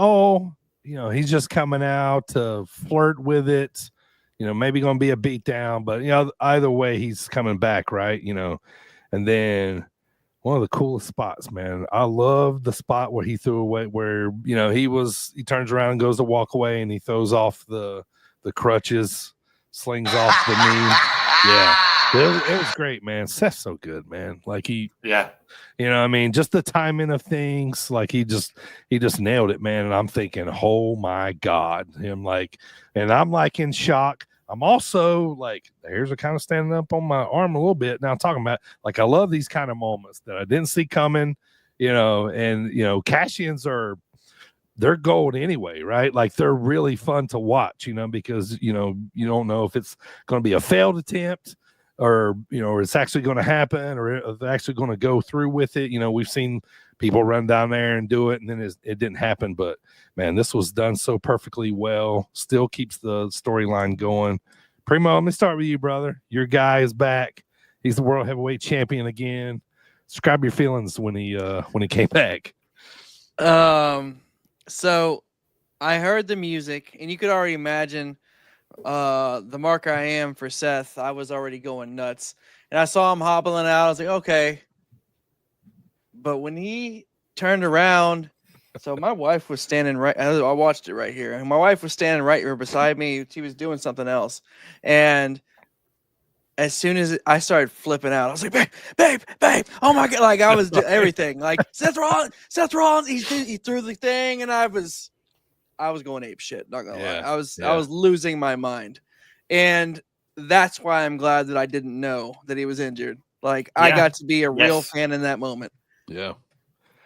he's just coming out to flirt with it. Maybe going to be a beatdown, but either way, he's coming back, right? And then one of the coolest spots, man. I love the spot where he threw away, where he turns around and goes to walk away, and he throws off the crutches, slings off the knee. Yeah, it was great, man. Seth's so good, man. Like just the timing of things, like he just nailed it, man. And I'm thinking, oh my God, and I'm like in shock. I'm also like, the hairs are kind of standing up on my arm a little bit. Now I'm talking about, like, I love these kind of moments that I didn't see coming, and cash-ins they're gold anyway, right? Like, they're really fun to watch, because, you don't know if it's going to be a failed attempt or it's actually going to happen, or it's actually going to go through with it. We've seen people run down there and do it, and then it didn't happen. But man, this was done so perfectly well. Still keeps the storyline going. Primo, let me start with you, brother. Your guy is back. He's the world heavyweight champion again. Describe your feelings when he came back. So I heard the music, and you could already imagine the mark I am for Seth. I was already going nuts, and I saw him hobbling out. I was like, okay. But when he turned around, so my wife was standing right. I watched it right here, and my wife was standing right here beside me. She was doing something else, and as soon as I started flipping out, I was like, babe, oh my God. Like, I was doing everything. Like, Seth Rollins, he threw the thing, and I was going ape shit. Not gonna lie. I was losing my mind. And that's why I'm glad that I didn't know that he was injured. Like, I got to be a real fan in that moment. Yeah.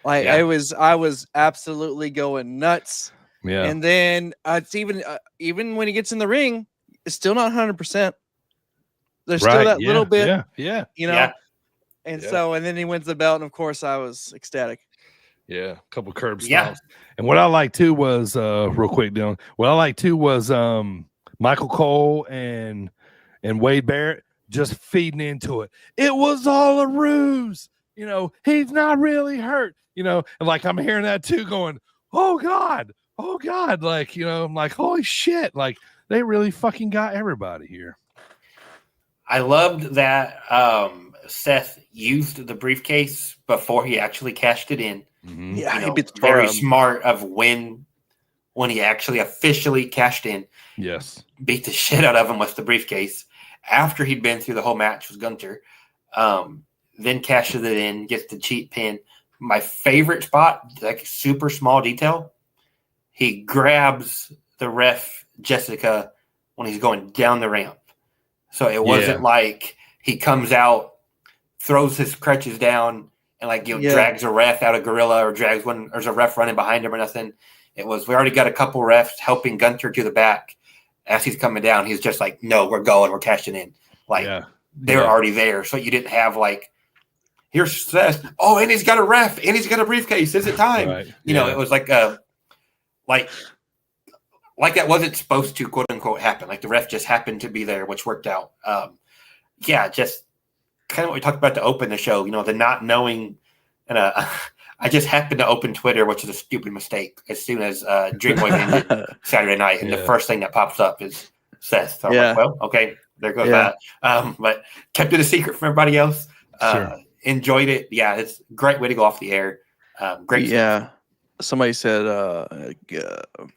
Like, I was absolutely going nuts. Yeah. And then it's even when he gets in the ring, it's still not 100%. There's still that little bit, and so, and then he wins the belt, and of course I was ecstatic. Yeah, a couple curb stops. And what I like too was real quick, Dylan. What I like too was Michael Cole and Wade Barrett just feeding into it. It was all a ruse. He's not really hurt. And like, I'm hearing that too, going, oh God. Like, I'm like, holy shit. Like, they really fucking got everybody here. I loved that Seth used the briefcase before he actually cashed it in. Mm-hmm. Yeah, he beat the very smart of when he actually officially cashed in. Yes, beat the shit out of him with the briefcase after he'd been through the whole match with Gunter. Then cashes it in, gets the cheap pin. My favorite spot, like super small detail, he grabs the ref Jessica when he's going down the ramp. So it wasn't like he comes out, throws his crutches down, and drags a ref out of gorilla or drags one. There's a ref running behind him or nothing. It was we already got a couple refs helping Gunther to the back as he's coming down. He's just like, no, we're going, we're cashing in. They're already there, so you didn't have here's Seth. Oh, and he's got a ref, and he's got a briefcase. Is it time? Right. You know, it was like that wasn't supposed to quote unquote happen. Like the ref just happened to be there, which worked out. Just kind of what we talked about to open the show. You know, the not knowing, and I just happened to open Twitter, which is a stupid mistake. As soon as Dream Boys ended Saturday night, and the first thing that pops up is Seth. So I'm like, well, okay, there goes that. But kept it a secret from everybody else. Sure. Enjoyed it. Yeah, it's a great way to go off the air. Great. Yeah. Stuff. Somebody said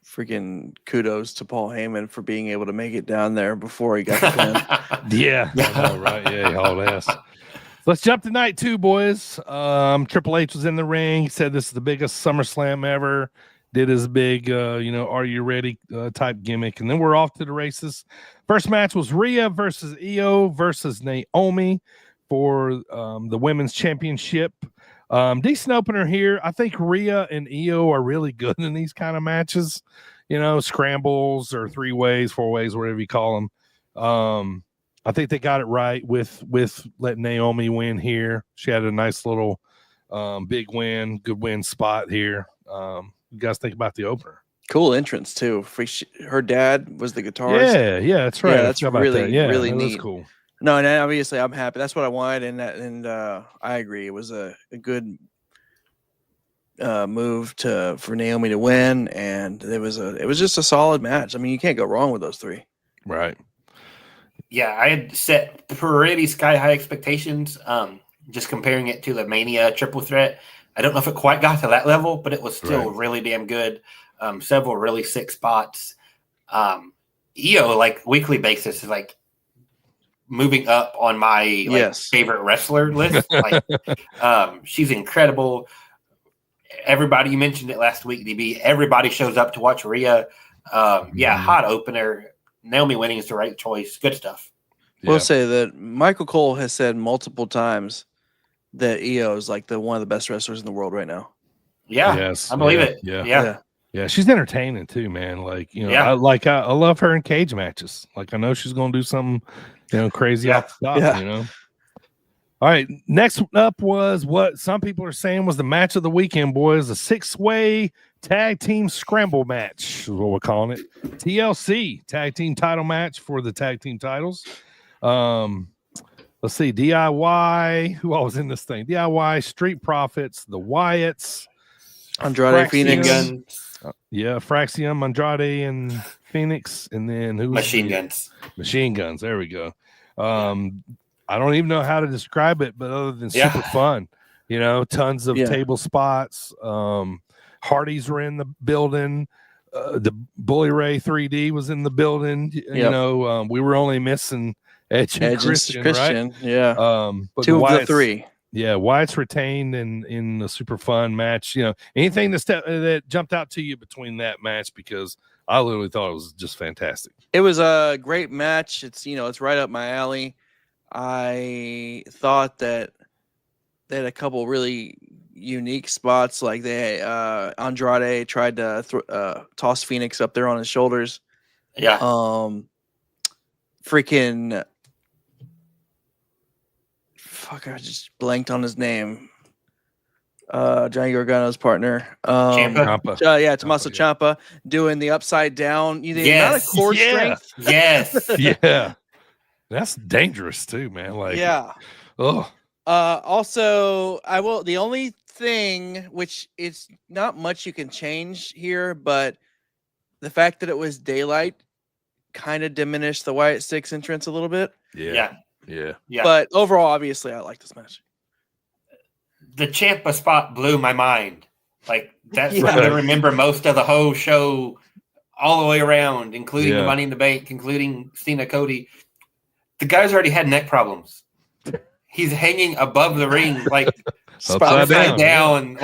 freaking kudos to Paul Heyman for being able to make it down there before he got the pin. Yeah. I know, right. Yeah, he hauled ass. Let's jump to night 2, boys. Triple H was in the ring. He said this is the biggest SummerSlam ever. Did his big, are you ready type gimmick. And then we're off to the races. First match was Rhea versus Io versus Naomi for the women's championship. Decent opener here. I think Rhea and Io are really good in these kind of matches. You know, scrambles or 3-ways, 4-ways, whatever you call them. I think they got it right with letting Naomi win here. She had a nice little big win, good win spot here. You guys think about the opener? Cool entrance too. Her dad was the guitarist. Yeah, that's right. Yeah, that's really neat. That's cool. No, and obviously I'm happy. That's what I wanted, and I agree. It was a good move for Naomi to win, and it was just a solid match. I mean, you can't go wrong with those three. Right. Yeah, I had set pretty sky high expectations. Just comparing it to the Mania triple threat, I don't know if it quite got to that level, but it was still really damn good. Several really sick spots. Io, weekly basis, is moving up on my favorite wrestler list. She's incredible. Everybody, you mentioned it last week, DB. Everybody shows up to watch Rhea. Hot opener. Naomi winning is the right choice. Good stuff. We'll say that Michael Cole has said multiple times that Io is one of the best wrestlers in the world right now. Yeah, yes, I believe it. Yeah, she's entertaining too, man. I love her in cage matches. I know she's gonna do something, crazy off the top. All right, next up was what some people are saying was the match of the weekend, boys. A 6-way tag team scramble match is what we're calling it. TLC tag team title match for the tag team titles. Let's see, DIY. Who all was in this thing? DIY, Street Profits, the Wyatts, Andrade, Phoenix. Fraxium, Andrade, and Phoenix, and then who? Machine Guns. Machine Guns. There we go. I don't even know how to describe it, but other than super fun, tons of table spots. Hardys were in the building. The Bully Ray 3D was in the building. We were only missing Edge and Christian, right? Yeah. But two of the three. Yeah, Wyatt's retained in a super fun match. Anything that jumped out to you between that match, because I literally thought it was just fantastic. It was a great match. It's it's right up my alley. I thought that they had a couple really unique spots. Andrade tried to toss Phoenix up there on his shoulders. Yeah. Freaking. Fuck! I just blanked on his name. Johnny Gargano's partner. Ciampa. Tommaso Ciampa doing the upside down. Not a core strength. Yes. Yeah. That's dangerous too, man. Also, the only thing, which is not much you can change here, but the fact that it was daylight kind of diminished the Wyatt Six entrance a little bit. Yeah. But overall, obviously, I like this match. The Ciampa spot blew my mind. That's what I remember most of the whole show, all the way around, including the Money in the Bank, including Cena Cody. The guy's already had neck problems. He's hanging above the ring, upside down.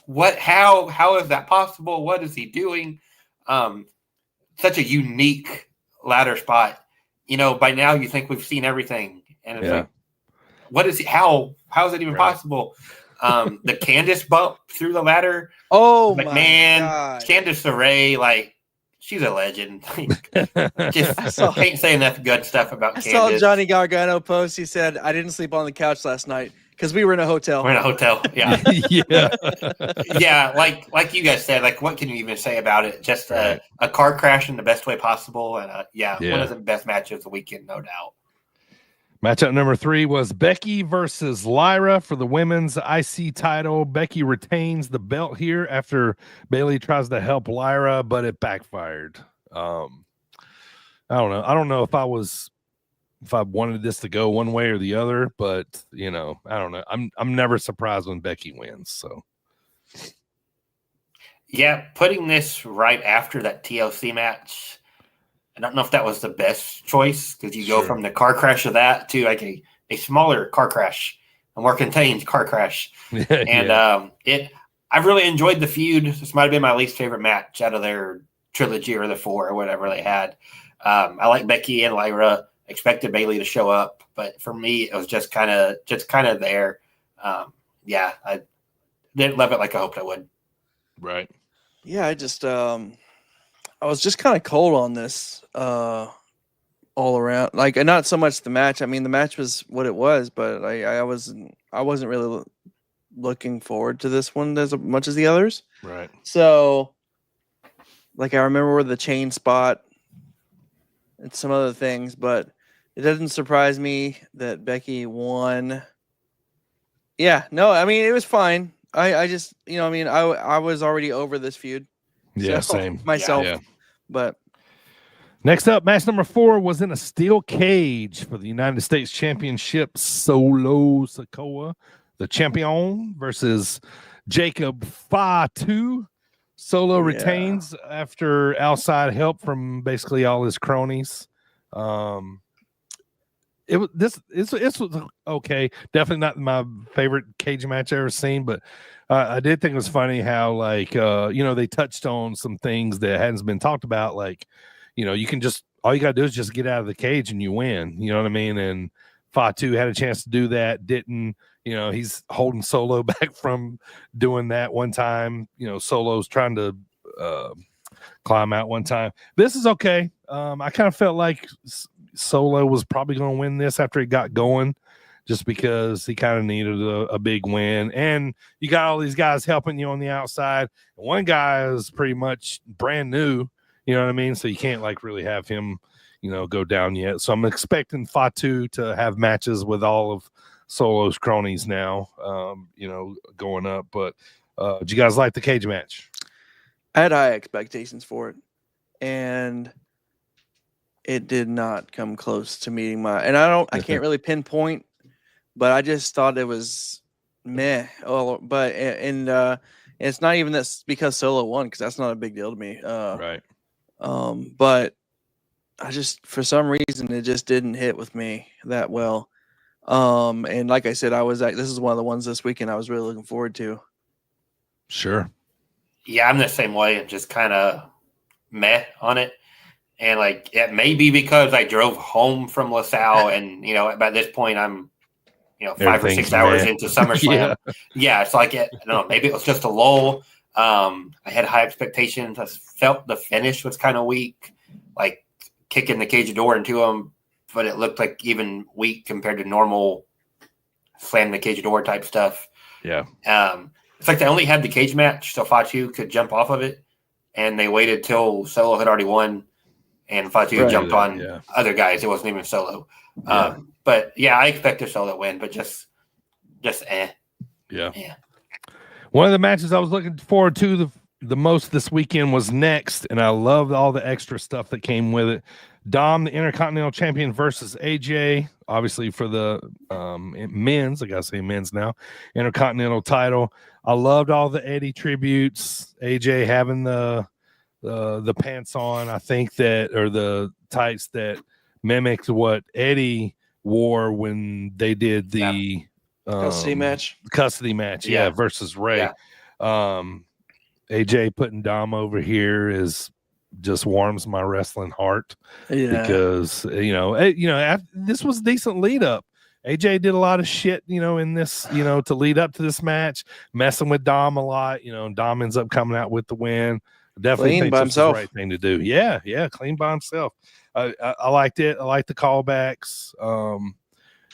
What? How is that possible? What is he doing? Such a unique ladder spot. by now you think we've seen everything, and it's Yeah. like, what is how is it even Right. possible? The Candace bump through the ladder. Oh But my man, God. Candace LeRae, like, she's a legend. Just I saw- can't say enough good stuff about I saw Candace. Johnny Gargano post. He said, "I didn't sleep on the couch last night because we were in a hotel." We're in a hotel. Yeah. Yeah. Yeah. Like you guys said, like, what can you even say about it? Just Right. a car crash in the best way possible. And one Yeah. of the best matches of the weekend, no doubt. Matchup number 3 was Becky versus Lyra for the women's IC title. Becky retains the belt here after Bayley tries to help Lyra, but it backfired. I don't know. I don't know if I wanted this to go one way or the other, but I don't know. I'm never surprised when Becky wins. So Yeah, putting this right after that TLC match, I don't know if that was the best choice, because you go Sure. from the car crash of that to like a smaller car crash, a more contained car crash. And I really enjoyed the feud. This might have been my least favorite match out of their trilogy or the 4 or whatever they had. I like Becky and Lyra. Expected Bayley to show up, but for me, it was just kind of there. I didn't love it like I hoped I would. right. Yeah, I just I was just kind of cold on this all around. Like, and not so much the match. I mean, the match was what it was, but I wasn't really looking forward to this one as much as the others. Right. So, like, I remember the chain spot and some other things, but it doesn't surprise me that Becky won. Yeah, no, I mean, it was fine. I just, I was already over this feud. Yeah, So, same. myself. Yeah. But Next up, match number 4 was in a steel cage for the United States Championship. Solo Sikoa, the champion, versus Jacob Fatu. Solo retains after outside help from basically all his cronies. It was okay. Definitely not my favorite cage match I've ever seen, but I did think it was funny how, like, they touched on some things that hadn't been talked about. Like, you can just, all you got to do is just get out of the cage and you win. You know what I mean? And Fatu had a chance to do that. Didn't, he's holding Solo back from doing that one time. Solo's trying to climb out one time. This is okay. I kind of felt like Solo was probably going to win this after he got going, just because he kind of needed a big win. And you got all these guys helping you on the outside. One guy is pretty much brand new, you know what I mean? So you can't like really have him, go down yet. So I'm expecting Fatu to have matches with all of Solo's cronies now, going up. But did you guys like the cage match? I had high expectations for it, and it did not come close to meeting my. And I can't really pinpoint, but I just thought it was meh. Oh, but and it's not even this because Solo won, because that's not a big deal to me. Right. But I just, for some reason, it just didn't hit with me that well. And like I said, this is one of the ones this weekend I was really looking forward to. Sure. Yeah, I'm the same way, and just kind of meh on it. And like, it may be because I drove home from LaSalle, and by this point I'm 5 or 6 hours into SummerSlam. Yeah, it's like, I don't know, maybe it was just a lull. I had high expectations. I felt the finish was kind of weak, like kicking the cage door into him, but it looked like even weak compared to normal slam the cage door type stuff. Yeah. It's like they only had the cage match so Fatu could jump off of it, and they waited till Solo had already won, and Fatu jumped on other guys. It wasn't even Solo. Yeah. But yeah, I expect a Solo win, but just Yeah. One of the matches I was looking forward to the most this weekend was next, and I loved all the extra stuff that came with it. Dom, the Intercontinental Champion, versus AJ, obviously for the men's, I gotta say men's now, Intercontinental title. I loved all the Eddie tributes. AJ having the pants on, I think that, or the tights that mimicked what Eddie wore when they did the Custody match, versus Ray. Yeah. AJ putting Dom over here is just warms my wrestling heart Yeah. because this was a decent lead up. AJ did a lot of shit, in this, to lead up to this match, messing with Dom a lot. Dom ends up coming out with the win. Definitely Clean think by this was the himself. right thing to do. Yeah, clean by himself. I liked it. I liked the callbacks.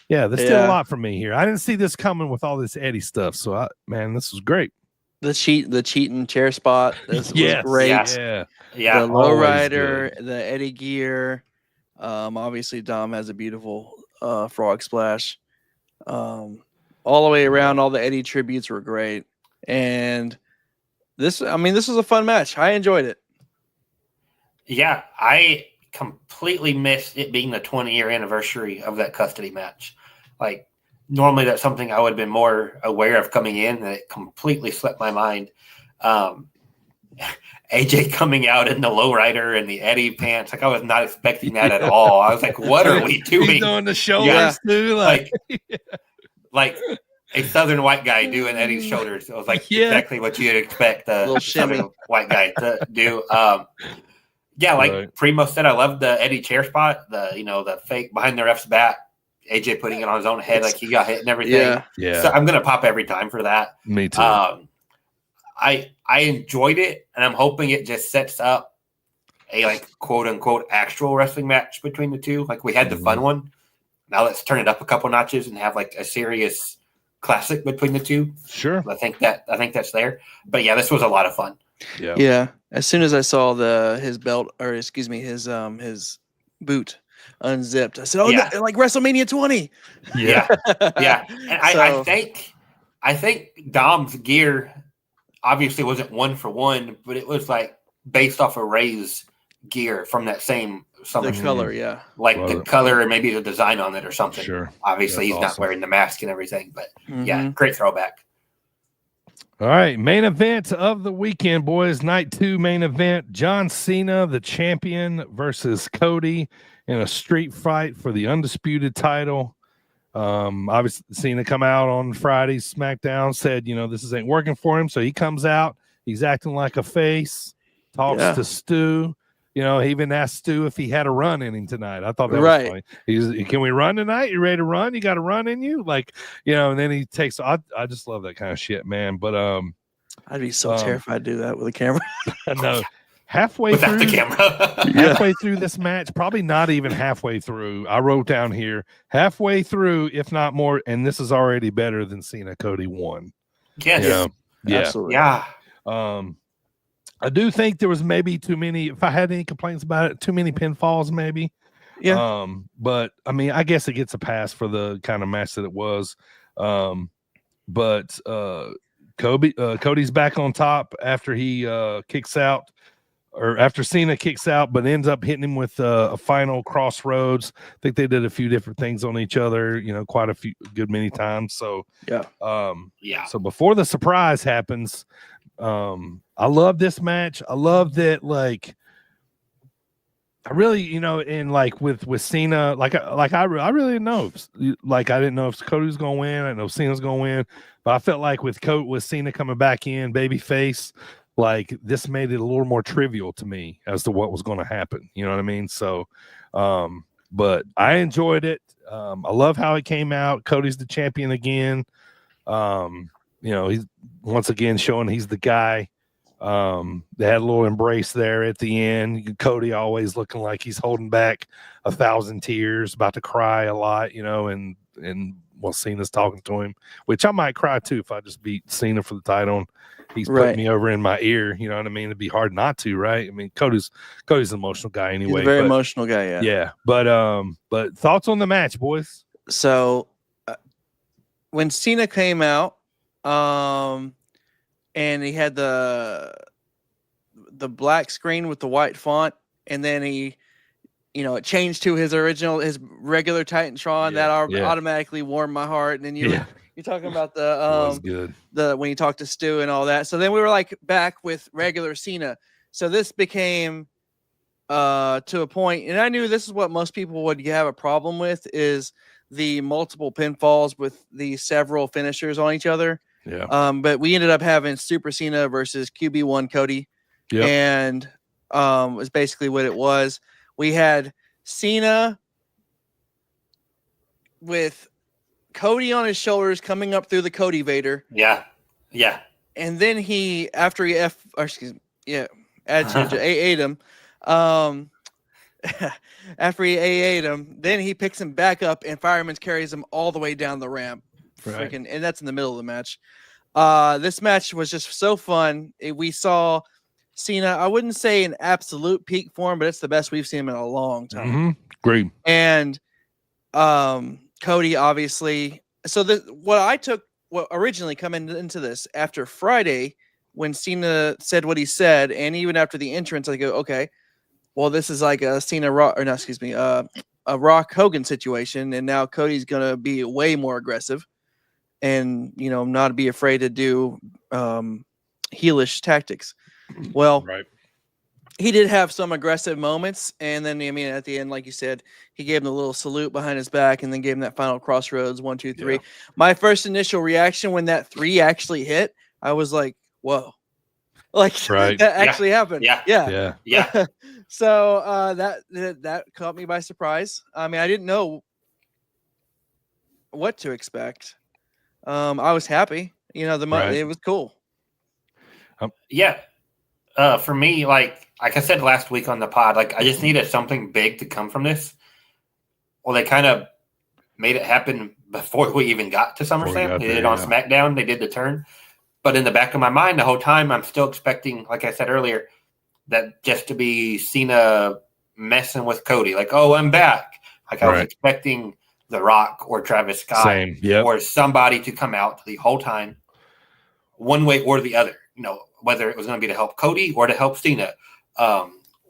There's still a lot for me here. I didn't see this coming with all this Eddie stuff. So, this was great. The cheating chair spot was great. Yeah. The lowrider, the Eddie gear. Obviously Dom has a beautiful frog splash. All the way around, all the Eddie tributes were great. And this was a fun match. I enjoyed it. Yeah, I completely missed it being the 20-year anniversary of that custody match. Like, normally that's something I would have been more aware of coming in, and it completely slipped my mind. AJ coming out in the lowrider and the Eddie pants, like I was not expecting that at all. I was like, "What are we doing?" He's doing the shoulders too, like a Southern white guy doing Eddie's shoulders. It was like exactly what you'd expect a Southern white guy to do. Primo said, I love the Eddie chair spot. The fake behind the ref's back. AJ putting it on his own head like he got hit and everything. Yeah. So I'm gonna pop every time for that. Me too. I enjoyed it, and I'm hoping it just sets up a quote unquote actual wrestling match between the two. Like we had the fun one. Now let's turn it up a couple notches and have a serious classic between the two. Sure. I think that's there. But yeah, this was a lot of fun. Yeah. Yeah. As soon as I saw his belt, or his boot unzipped, I said, like WrestleMania 20. Yeah. Yeah. And I think Dom's gear obviously wasn't one for one, but it was based off of Ray's gear from that same the color, yeah. The color and maybe the design on it or something. Sure. Obviously he's not wearing the mask and everything, but yeah, great throwback. All right, main event of the weekend, boys. Night 2 main event. John Cena, the champion, versus Cody in a street fight for the undisputed title. Obviously, Cena come out on Friday's SmackDown, said, this ain't working for him. So he comes out. He's acting like a face, talks to Stu. He even asked Stu if he had a run in him tonight. I thought that was funny. Can we run tonight? You ready to run? You got a run in you? And then he takes, I just love that kind of shit, man. But I'd be so terrified to do that with a camera. I know. Halfway through this match, probably not even halfway through. I wrote down here, halfway through, if not more, and this is already better than Cena Cody 1. Yes. Absolutely. Yeah. I do think there was maybe too many, if I had any complaints about it, too many pinfalls maybe. Yeah. But I guess it gets a pass for the kind of match that it was. But Cody's back on top after he kicks out, or after Cena kicks out, but ends up hitting him with a final crossroads. I think they did a few different things on each other, quite a few, good many times. So So before the surprise happens, I love this match. I love that, I really, and with Cena, I really didn't know. I didn't know if Cody was gonna win. I didn't know if Cena's gonna win, but I felt like with Cena coming back in, babyface, this made it a little more trivial to me as to what was going to happen. You know what I mean? So, but I enjoyed it. I love how it came out. Cody's the champion again. He's once again showing he's the guy. They had a little embrace there at the end. Cody always looking like he's holding back 1,000 tears, about to cry a lot, and while Cena's talking to him, which I might cry too if I just beat Cena for the title. And he's putting me over in my ear. You know what I mean? It'd be hard not to, right? I mean, Cody's an emotional guy anyway. He's a very emotional guy, yeah. Yeah, but thoughts on the match, boys? So when Cena came out, and he had the black screen with the white font, and then he, it changed to his regular Titantron. That automatically warmed my heart. And then you're talking about the when you talked to Stu and all that. So then we were back with regular Cena. So this became to a point, and I knew this is what most people would have a problem with, is the multiple pinfalls with the several finishers on each other. Yeah. But we ended up having Super Cena versus QB1 Cody. Yep. And Was basically what it was. We had Cena with Cody on his shoulders coming up through the Cody Vader. Yeah. And then after he ate him. After he ate him, then he picks him back up and Fireman carries him all the way down the ramp. Right. And that's in the middle of the match. This match was just so fun. We saw Cena, I wouldn't say in absolute peak form, but it's the best we've seen him in a long time. Mm-hmm. Great. And Cody, obviously. So what originally coming into this after Friday, when Cena said what he said, and even after the entrance, I go, okay, well, this is like a Cena a Rock Hogan situation, and now Cody's gonna be way more aggressive, and not be afraid to do heelish tactics. Well, Right. he did have some aggressive moments, and then at the end, like you said, he gave him a little salute behind his back, and then gave him that final crossroads 1, 2, 3. Yeah. My first initial reaction when that 3 actually hit, I was like, "Whoa!" Like Right. that actually happened. Yeah. So that caught me by surprise. I mean, I didn't know what to expect. I was happy. It was cool. Yeah. For me, like I said last week on the pod, like I just needed something big to come from this. Well, they kind of made it happen before we even got to SummerSlam. They did it on SmackDown. They did the turn. But in the back of my mind, the whole time, I'm still expecting, like I said earlier, that just to be Cena messing with Cody. Like, oh, I'm back. Like I was expecting The Rock or Travis Scott or somebody to come out the whole time, one way or the other. Whether it was going to be to help Cody or to help Cena,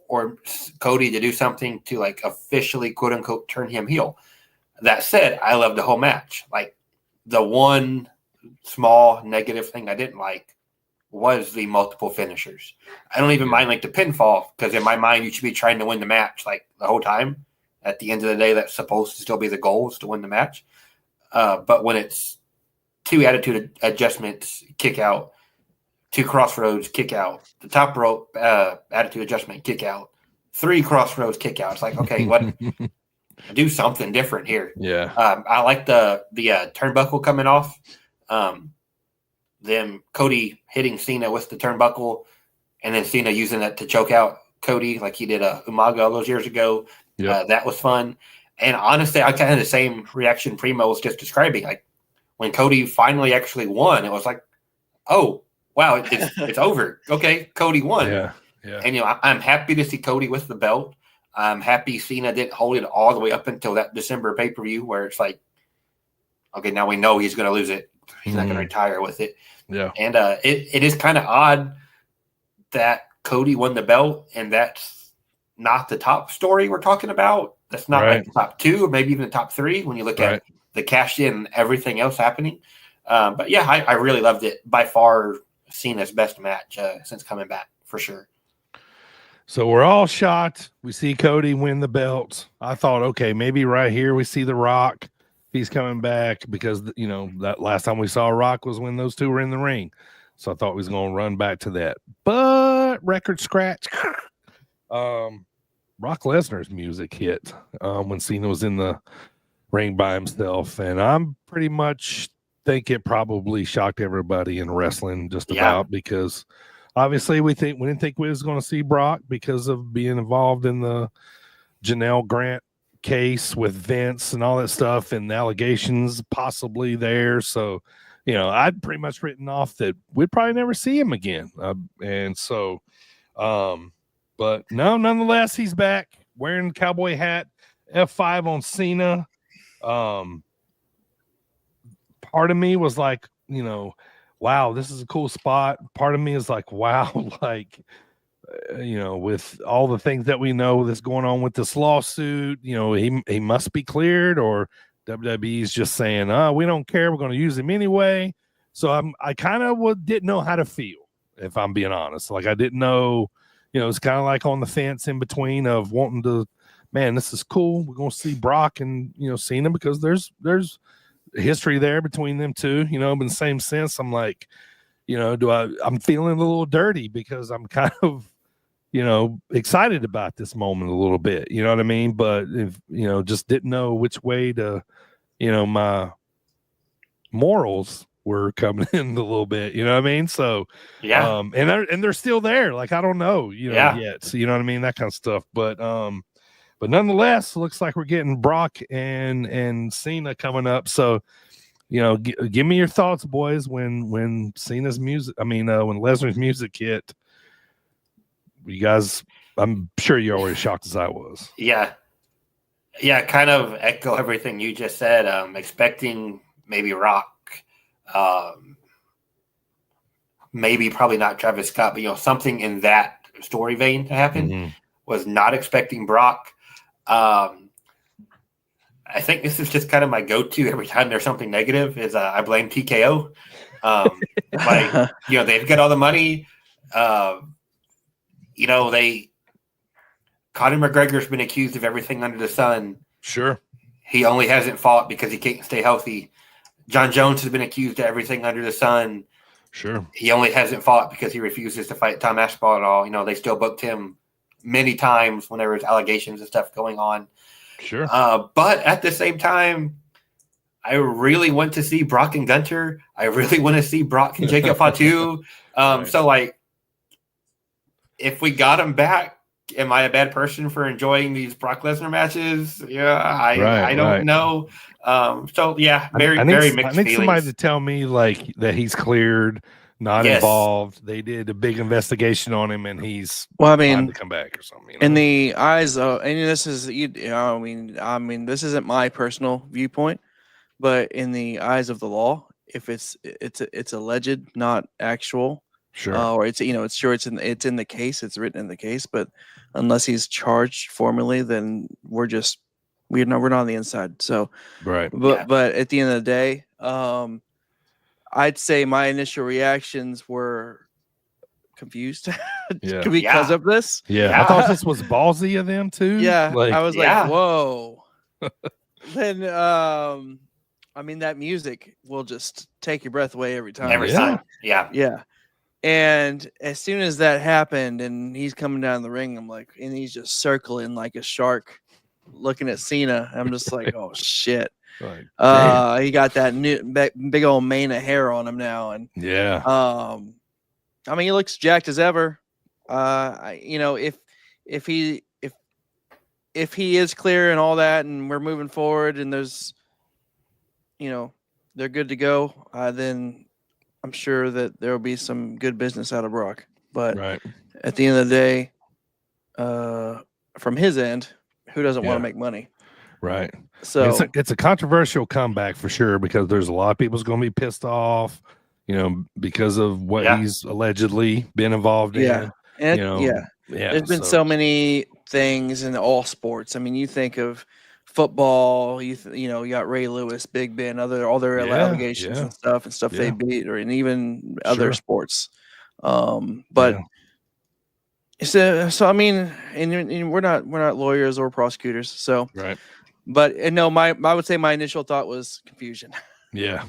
or Cody to do something to like officially quote unquote turn him heel. That said, I loved the whole match. Like the one small negative thing I didn't like was the multiple finishers. I don't even mind like the pinfall, because in my mind you should be trying to win the match like the whole time. At the end of the day, that's supposed to still be the goal, is to win the match. But when it's 2 attitude adjustments, kick out, 2 crossroads, kick out, the top rope attitude adjustment, kick out, 3 crossroads, kick out. It's like, okay, what? Do something different here. Yeah. I like the turnbuckle coming off. Then Cody hitting Cena with the turnbuckle, and then Cena using that to choke out Cody like he did Umaga all those years ago. Yep. That was fun. And honestly, I kind of had the same reaction Primo was just describing. Like when Cody finally actually won, it was like, oh, wow, it's over. Okay, Cody won. Yeah. And I'm happy to see Cody with the belt. I'm happy Cena didn't hold it all the way up until that December pay-per-view, where it's like, okay, now we know he's going to lose it. He's not going to retire with it. Yeah. And it is kind of odd that Cody won the belt, and that's not the top story we're talking about. That's not like the top 2 or maybe even the top 3 when you look at the cash in and everything else happening. But yeah, I really loved it. By far Cena's best match since coming back, for sure. So we're all shocked. We see Cody win the belt. I thought, okay, maybe right here we see The Rock. He's coming back, because that last time we saw Rock was when those 2 were in the ring. So I thought we was going to run back to that. But record scratch. Brock Lesnar's music hit when Cena was in the ring by himself, and I'm pretty much think it probably shocked everybody in wrestling just about, because obviously we didn't think we was going to see Brock because of being involved in the Janelle Grant case with Vince and all that stuff, and allegations possibly there. So, I'd pretty much written off that we'd probably never see him again. And so, but no, nonetheless, he's back wearing the cowboy hat, F5 on Cena. Part of me was like, wow, this is a cool spot. Part of me is like, wow, like, with all the things that we know that's going on with this lawsuit, he must be cleared, or WWE's just saying, we don't care, we're going to use him anyway. So I kind of didn't know how to feel, if I'm being honest. Like I didn't know, it's kind of like on the fence in between of wanting to, man, this is cool. We're going to see Brock and, Cena, because there's history there between them two, but in the same sense, I'm like, I'm feeling a little dirty, because I'm kind of, excited about this moment a little bit. You know what I mean? But if just didn't know which way to, my morals were coming in a little bit. You know what I mean? So Yeah. and they're still there. Like I don't know, yet. So, you know what I mean? That kind of stuff. But nonetheless, looks like we're getting Brock and Cena coming up. So, give me your thoughts, boys, when Cena's music, when Lesnar's music hit. You guys, I'm sure you're already shocked as I was. Yeah. Yeah, kind of echo everything you just said. Expecting maybe Rock, maybe probably not Travis Scott, but something in that story vein to happen. Mm-hmm. Was not expecting Brock. I think this is just kind of my go-to every time there's something negative is I blame TKO. They've got all the money. Conor McGregor's been accused of everything under the sun. Sure. He only hasn't fought because he can't stay healthy. John Jones has been accused of everything under the sun. Sure. He only hasn't fought because he refuses to fight Tom Aspinall at all. They still booked him many times when there was allegations and stuff going on. Sure. But at the same time, I really want to see Brock and Gunter. I really want to see Brock and Jacob Fatu. Right. So, if we got him back, am I a bad person for enjoying these Brock Lesnar matches? Yeah, I don't know. Very mixed feelings. I need somebody to tell me that he's cleared, not involved. They did a big investigation on him, and he's to come back or something. In the eyes of, and this is this isn't my personal viewpoint, but in the eyes of the law, if it's alleged, not actual. Sure. Or it's it's in the case, it's written in the case, but unless he's charged formally, then we're not on the inside. So right. But at the end of the day, I'd say my initial reactions were confused because of this. Yeah. I thought this was ballsy of them too. Yeah. I was like, whoa. Then that music will just take your breath away every time. Every time. Yeah. Yeah. And as soon as that happened and he's coming down the ring, I'm like, and he's just circling like a shark looking at Cena. I'm just like, oh shit. Right. He got that new big old mane of hair on him now. And yeah. He looks jacked as ever. If he is clear and all that and we're moving forward and there's they're good to go, then I'm sure that there will be some good business out of Brock. But at the end of the day, from his end, who doesn't want to make money? Right. So it's a controversial comeback for sure because there's a lot of people's going to be pissed off, because of what he's allegedly been involved in. There's been so many things in all sports. You think of football, you got Ray Lewis, Big Ben, all their allegations and stuff they beat, and even other sports. But so and we're not lawyers or prosecutors, so right. But no, I would say my initial thought was confusion. Yeah.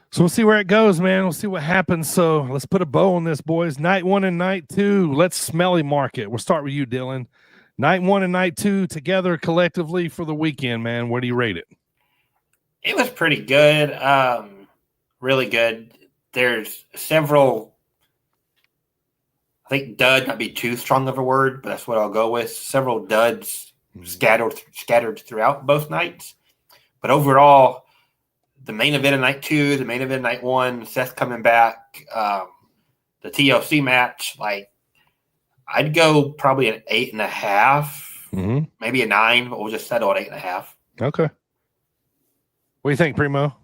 So we'll see where it goes, man. We'll see what happens. So let's put a bow on this, boys. Night 1 and night 2. Let's smelly mark it. We'll start with you, Dylan. Night 1 and night 2 together collectively for the weekend, man. Where do you rate it? It was pretty good. Really good. There's several, I think dud might be too strong of a word, but that's what I'll go with. Several duds scattered throughout both nights. But overall, the main event of night 2, the main event of night 1, Seth coming back, the TLC match, I'd go probably an 8.5, maybe a 9, but we'll just settle at 8.5. Okay. What do you think, Primo?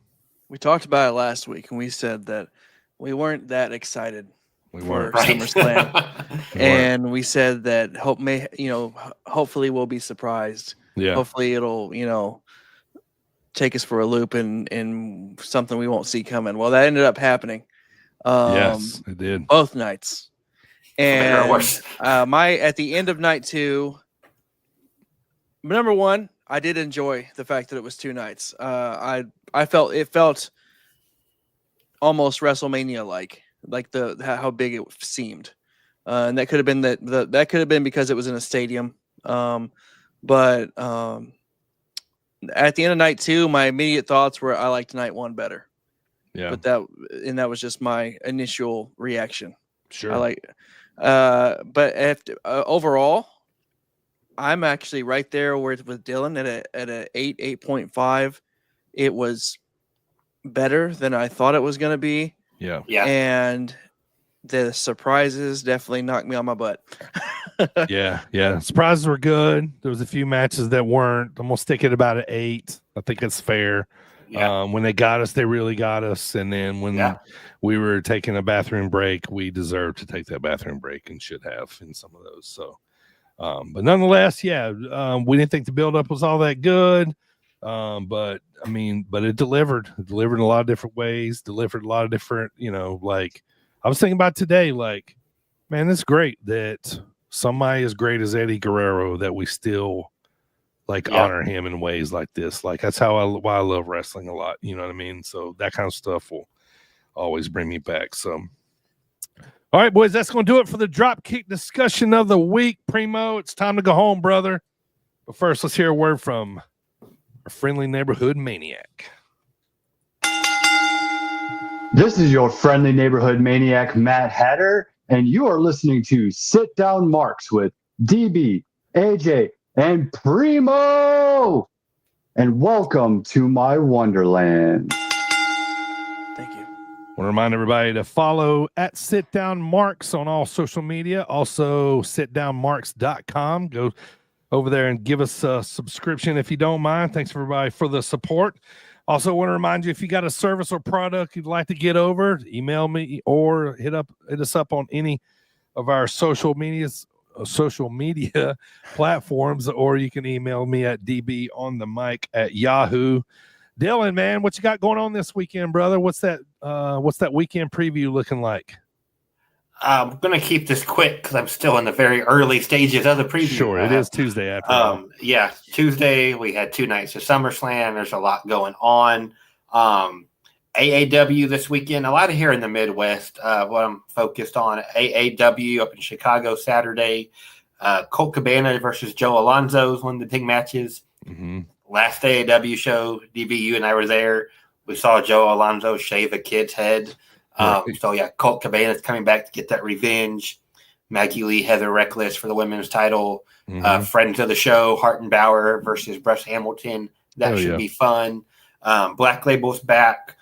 We talked about it last week, and we said that we weren't that excited for SummerSlam, and we said that hopefully we'll be surprised. Yeah. Hopefully it'll take us for a loop and something we won't see coming. Well, that ended up happening. Yes, it did. Both nights. And at the end of night 2, number 1, I did enjoy the fact that it was 2 nights. I felt almost WrestleMania like how big it seemed. and that could have been that could have been because it was in a stadium. But at the end of night 2, my immediate thoughts were I liked night 1 better. Yeah. But that was just my initial reaction. Sure. I like, but overall, I'm actually right there with Dylan at a 8.5. It was better than I thought it was going to be. Yeah. Yeah. And the surprises definitely knocked me on my butt. Yeah. Surprises were good. There was a few matches that weren't. I'm gonna stick it about an 8. I think it's fair. Yeah. When they got us, they really got us. And then when we were taking a bathroom break, we deserved to take that bathroom break and should have in some of those. So, but nonetheless, we didn't think the buildup was all that good. But it delivered. It delivered in a lot of different ways. Delivered a lot of different, like I was thinking about today. Like, man, it's great that somebody as great as Eddie Guerrero that we still honor him in ways like this. Like that's why I love wrestling a lot. You know what I mean? So that kind of stuff will always bring me back. So, all right, boys, that's going to do it for the Dropkick discussion of the week. Primo, it's time to go home, brother. But first, let's hear a word from our friendly neighborhood maniac. This is your friendly neighborhood maniac, Matt Hatter, and you are listening to Sit Down Marks with DB, AJ, and Primo. And welcome to my wonderland. Thank you. I want to remind everybody to follow at Sit Down Marks on all social media. Also, sitdownmarks.com. Go over there and give us a subscription if you don't mind. Thanks everybody for the support. Also, want to remind you, if you got a service or product you'd like to get over, email me or hit us up on any of our social media platforms, or you can email me at dbonthemic@yahoo. Dylan, man, what you got going on this weekend, brother? What's that weekend preview looking like? I'm going to keep this quick because I'm still in the very early stages of the preview. Sure, it is Tuesday after all. Tuesday we had 2 nights of SummerSlam. There's a lot going on. AAW this weekend, a lot of here in the Midwest. What I'm focused on, AAW up in Chicago Saturday. Colt Cabana versus Joe Alonzo is one of the big matches. Mm-hmm. Last AAW show, DBU and I were there. We saw Joe Alonzo shave a kid's head. Colt Cabana is coming back to get that revenge. Maggie Lee, Heather Reckless for the women's title. Mm-hmm. Friends of the show, Hart and Bauer versus Bruce Hamilton. That should be fun. Black Label's back.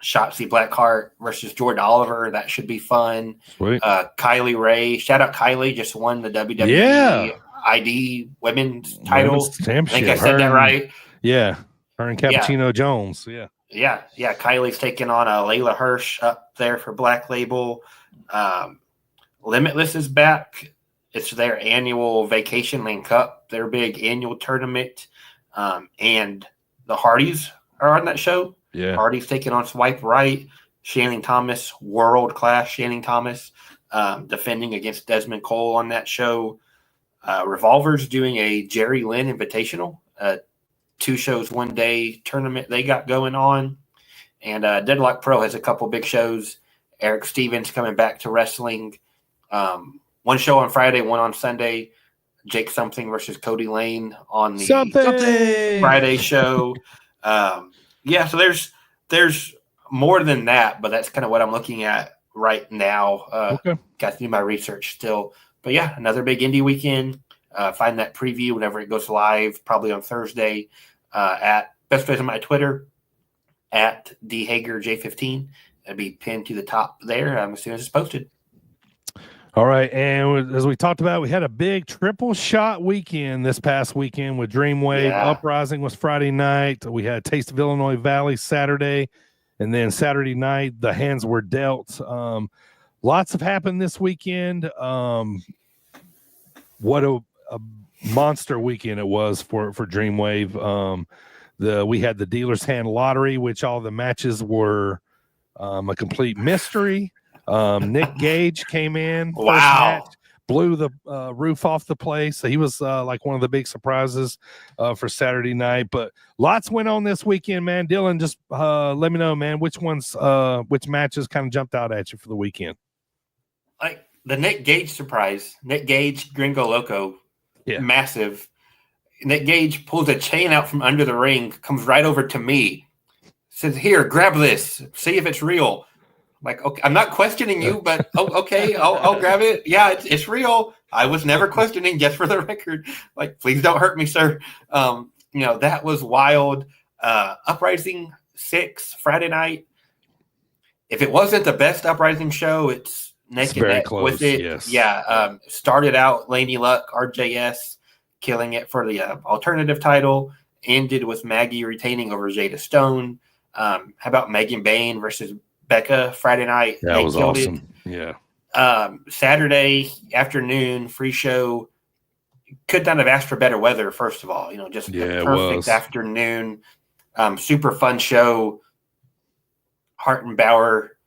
Shotzi Blackheart versus Jordan Oliver. That should be fun. Sweet. Kylie Ray. Shout out Kylie. Just won the WWE ID women's title. I think I said that right. Yeah. Her and Cappuccino Jones. Yeah. Yeah. Kylie's taking on Layla Hirsch up there for Black Label. Limitless is back. It's their annual Vacation Lane Cup, their big annual tournament. And the Hardys are on that show. Yeah. Hardy's taking on Swipe Right. Channing Thomas, world class Channing Thomas, defending against Desmond Cole on that show. Revolver's doing a Jerry Lynn Invitational, 2 shows 1 day tournament they got going on. And Deadlock Pro has a couple big shows. Eric Stevens coming back to wrestling. 1 show on Friday, 1 on Sunday. Jake Something versus Cody Lane on the Friday show. So there's more than that, but that's kind of what I'm looking at right now. Got to do my research still. But yeah, another big indie weekend. Find that preview whenever it goes live, probably on Thursday, at best place on my Twitter, at DHagerJ15. It'll be pinned to the top there as soon as it's posted. All right, and as we talked about, we had a big triple shot weekend this past weekend with Dreamwave. Uprising was Friday night. We had Taste of Illinois Valley Saturday, and then Saturday night the hands were dealt. Lots have happened this weekend. What a monster weekend it was for Dreamwave. We had the dealer's hand lottery, which all the matches were a complete mystery. Nick Gage came in. First match, blew the roof off the place. So he was like one of the big surprises for Saturday night. But lots went on this weekend, man. Dylan, just let me know, man, which matches kind of jumped out at you for the weekend. the Nick Gage surprise. Nick Gage, Gringo Loco, massive. Nick Gage pulls a chain out from under the ring, comes right over to me, says, "Here, grab this. See if it's real." I'm like, okay, I'm not questioning you, but okay, I'll grab it. Yeah, it's real. I was never questioning, just for the record. Like, please don't hurt me, sir. That was wild. Uprising 6 Friday night. If it wasn't the best Uprising show, it's neck and neck with it. Yes. Yeah. Started out Lady Luck, RJS, killing it for the alternative title. Ended with Maggie retaining over Jada Stone. How about Megan Bain versus Becca Friday night? That was awesome. Yeah. Saturday afternoon, free show. Could not have asked for better weather, first of all. Just a perfect afternoon. Super fun show. Hart and Bauer,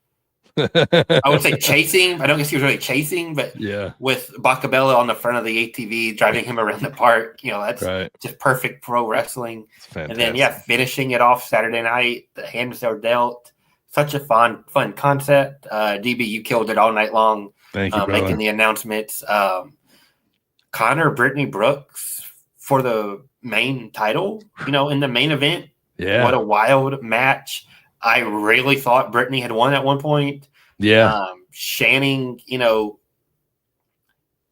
I would say chasing. I don't guess he was really chasing, but with Bacabella on the front of the ATV, driving him around the park, that's just perfect pro wrestling. And then, finishing it off Saturday night, the hands are dealt. Such a fun concept. DB, you killed it all night long. Thank you, making the announcements. Connor, Brittany Brooks for the main title, in the main event. Yeah. What a wild match. I really thought Brittany had won at one point. Yeah. Channing, I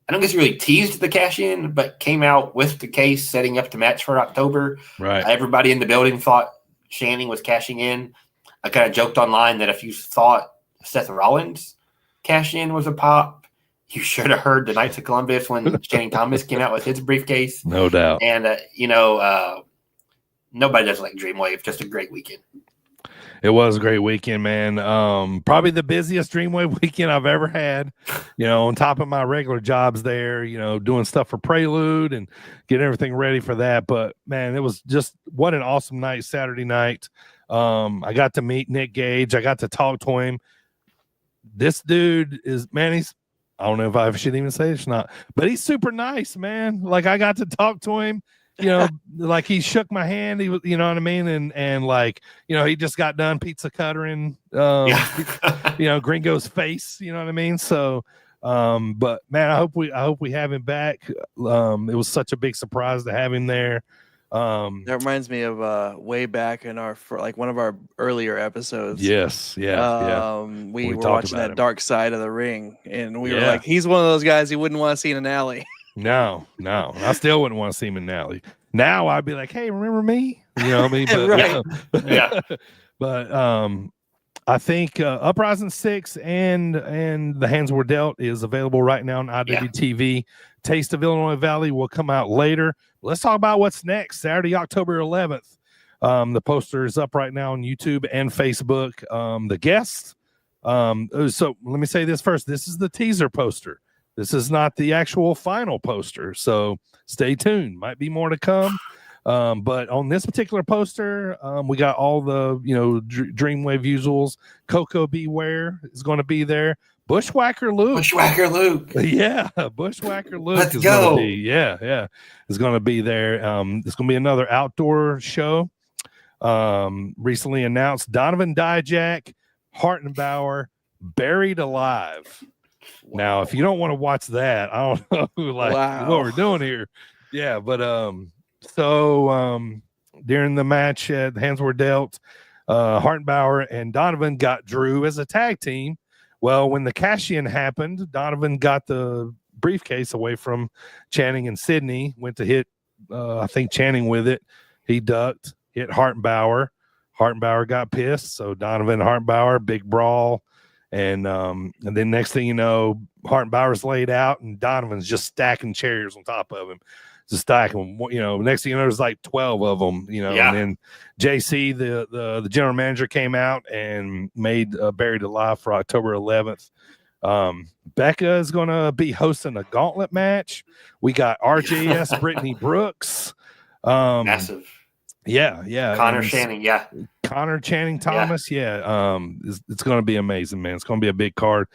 don't guess he really teased the cash in, but came out with the case setting up the match for October. Right. Everybody in the building thought Channing was cashing in. I kind of joked online that if you thought Seth Rollins cash in was a pop, you should have heard the Knights of Columbus when Channing Thomas came out with his briefcase. No doubt. And, nobody does like Dreamwave. Just a great weekend. It was a great weekend, man. Probably the busiest Dreamwave weekend I've ever had, on top of my regular jobs there, doing stuff for Prelude and getting everything ready for that. But man, it was just what an awesome night, Saturday night. I got to meet Nick Gage. I got to talk to him. This dude is, man, I don't know if I should even say it's not, but he's super nice, man. Like, I got to talk to him. Like, he shook my hand. He was, you know what I mean, and like, he just got done pizza cuttering, Gringo's face. You know what I mean. So, but man, I hope we have him back. It was such a big surprise to have him there. That reminds me of way back in one of our earlier episodes. Yes, yeah. We were watching that Dark Side of the Ring, and we were like, he's one of those guys you wouldn't want to see in an alley. No. I still wouldn't want to see him in Nally. Now I'd be like, hey, remember me? You know what I mean? But, Yeah. But I think Uprising 6 and The Hands Were Dealt is available right now on IWTV. Taste of Illinois Valley will come out later. Let's talk about what's next. Saturday, October 11th. The poster is up right now on YouTube and Facebook. The guests. So let me say this first. This is the teaser poster. This is not the actual final poster, so stay tuned. Might be more to come. But on this particular poster, we got all the Dreamwave usuals. Coco Beware is going to be there. Bushwhacker Luke. Yeah, Bushwhacker Luke. Let's go. Is going to be there. It's going to be another outdoor show. Recently announced Donovan Dijak, Hartenbauer, Buried Alive. Wow. Now, if you don't want to watch that, I don't know what we're doing here. Yeah, but during the match, hands were dealt. Hartenbauer and Donovan got Drew as a tag team. Well, when the cash-in happened, Donovan got the briefcase away from Channing and Sydney. Went to hit, I think, Channing with it. He ducked, hit Hartenbauer. Hartenbauer got pissed, so Donovan and Hartenbauer, big brawl. And then next thing you know, Hartenbauer's laid out and Donovan's just stacking chairs on top of him. Just stacking them. Next thing you know, there's like 12 of them, And then JC, the general manager, came out and made Buried Alive for October 11th. Becca is going to be hosting a gauntlet match. We got RJS, Brittany Brooks. Massive. Yeah. Connor Channing, Connor Channing Thomas, it's going to be amazing, man. It's going to be a big card.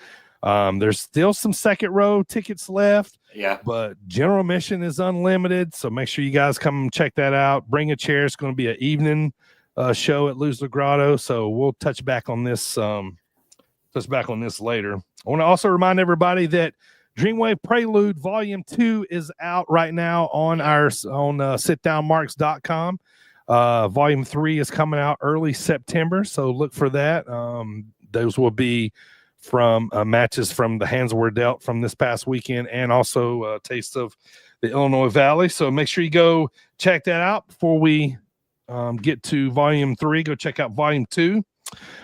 There's still some second row tickets left, but general admission is unlimited, so make sure you guys come check that out. Bring a chair. It's going to be an evening show at Luz La Grotto, so we'll touch back on this touch back on this later. I want to also remind everybody that Dreamwave Prelude Volume 2 is out right now on sitdownmarks.com. Volume 3 is coming out early September, so look for that. Those will be from matches from the Hands Were Dealt from this past weekend, and also a taste of the Illinois Valley. So make sure you go check that out before we get to Volume 3. Go check out Volume 2.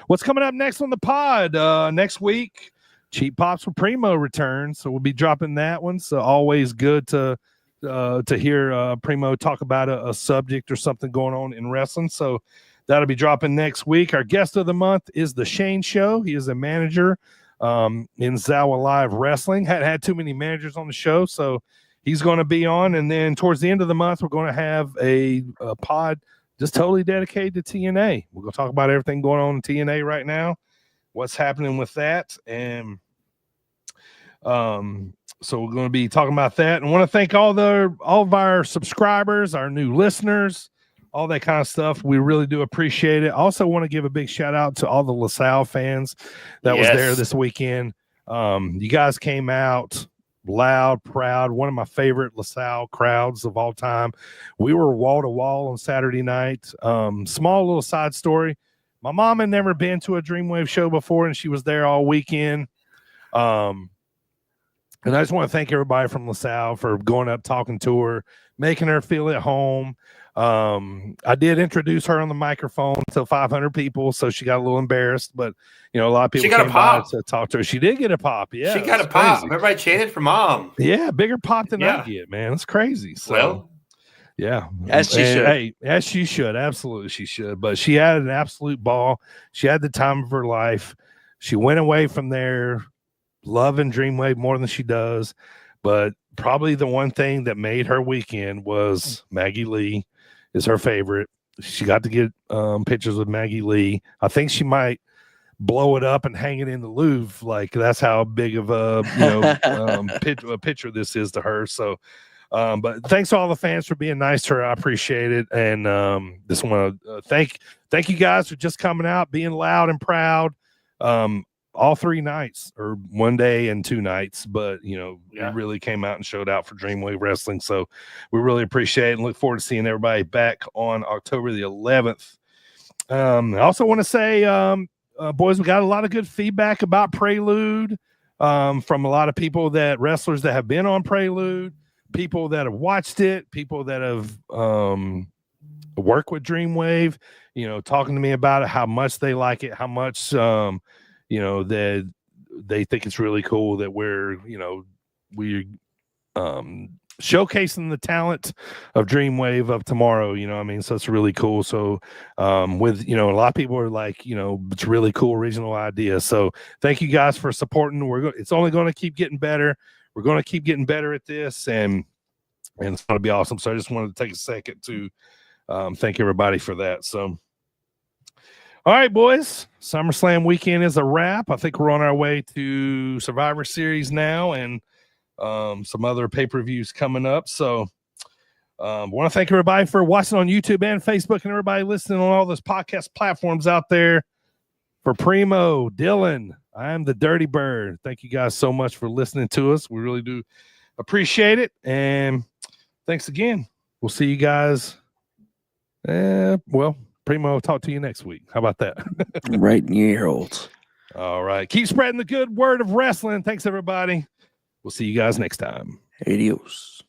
What's coming up next on the pod? Next week, Cheap Pops with Primo returns, so we'll be dropping that one. So always good to hear Primo talk about a subject or something going on in wrestling. So that'll be dropping next week. Our guest of the month is the Shane Show. He is a manager in Zawa Live Wrestling. Hadn't had too many managers on the show, so he's going to be on. And then towards the end of the month, we're going to have a pod just totally dedicated to TNA. We're going to talk about everything going on in TNA right now, what's happening with that. And so we're going to be talking about that. And I want to thank all of our subscribers, our new listeners, all that kind of stuff. We really do appreciate it. Also want to give a big shout out to all the LaSalle fans that was there this weekend. You guys came out loud, proud, one of my favorite LaSalle crowds of all time. We were wall to wall on Saturday night. Small little side story. My mom had never been to a Dreamwave show before, and she was there all weekend. And I just want to thank everybody from LaSalle for going up, talking to her, making her feel at home. I did introduce her on the microphone to 500 people, so she got a little embarrassed, but a lot of people got a pop to talk to her. She did get a pop. Yeah, she got a pop. Everybody chanted for Mom. Yeah, bigger pop than I get, man. It's crazy. So, yeah, as she should. Hey, as she should. Absolutely, she should. But she had an absolute ball. She had the time of her life. She went away from there loving Dreamwave more than she does. But probably the one thing that made her weekend was Maggie Lee is her favorite. She got to get pictures with Maggie Lee. I think she might blow it up and hang it in the Louvre. Like, that's how big of a picture this is to her. So, but thanks to all the fans for being nice to her. I appreciate it. And just want to thank you guys for just coming out, being loud and proud. All 3 nights, or one day and 2 nights, but we really came out and showed out for Dreamwave Wrestling. So we really appreciate it and look forward to seeing everybody back on October the 11th. I also want to say, boys, we got a lot of good feedback about Prelude from a lot of people, wrestlers that have been on Prelude, people that have watched it, people that have worked with Dreamwave, talking to me about it, how much they like it, how much that they think it's really cool that we're showcasing the talent of Dreamwave of tomorrow. So it's really cool. So with a lot of people are like, it's a really cool original idea. So thank you guys for supporting. It's only going to keep getting better. We're going to keep getting better at this, and it's going to be awesome. So I just wanted to take a second to thank everybody for that. So all right, boys, SummerSlam weekend is a wrap. I think we're on our way to Survivor Series now, and some other pay-per-views coming up. So I want to thank everybody for watching on YouTube and Facebook, and everybody listening on all those podcast platforms out there. For Primo, Dylan, I am the Dirty Bird. Thank you guys so much for listening to us. We really do appreciate it. And thanks again. We'll see you guys. Primo, I'll talk to you next week. How about that? Right in your ear holes. All right. Keep spreading the good word of wrestling. Thanks, everybody. We'll see you guys next time. Adios.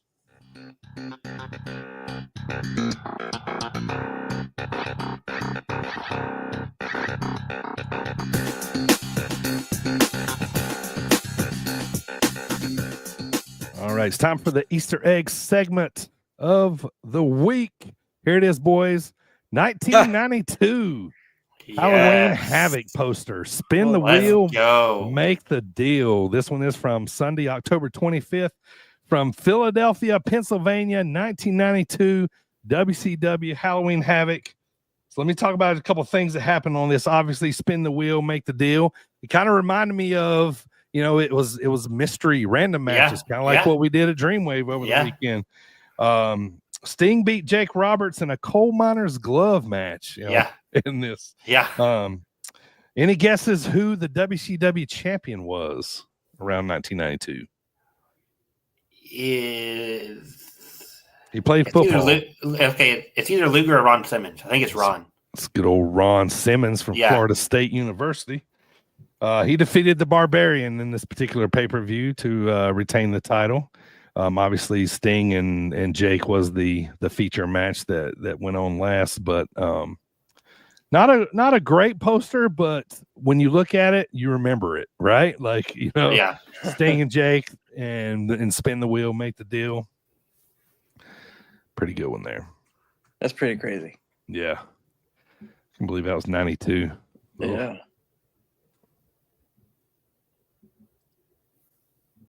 All right. It's time for the Easter egg segment of the week. Here it is, boys. 1992 Halloween Havoc poster. Spin the wheel, make the deal. This one is from Sunday, October 25th, from Philadelphia, Pennsylvania, 1992 WCW Halloween Havoc. So let me talk about a couple of things that happened on this. Obviously, spin the wheel, make the deal. It kind of reminded me of, it was mystery random matches, kind of like what we did at Dreamwave over the weekend. Sting beat Jake Roberts in a coal miner's glove match. In this. Any guesses who the WCW champion was around 1992? He played football. It's either Luger or Ron Simmons. I think it's Ron. It's good old Ron Simmons from Florida State University. He defeated the Barbarian in this particular pay-per-view to retain the title. Obviously, Sting and Jake was the feature match that went on last, but not a great poster. But when you look at it, you remember it, right? Like, you know, Sting and Jake and spin the wheel, make the deal. Pretty good one there. That's pretty crazy. Yeah, I can believe that was 92. Yeah.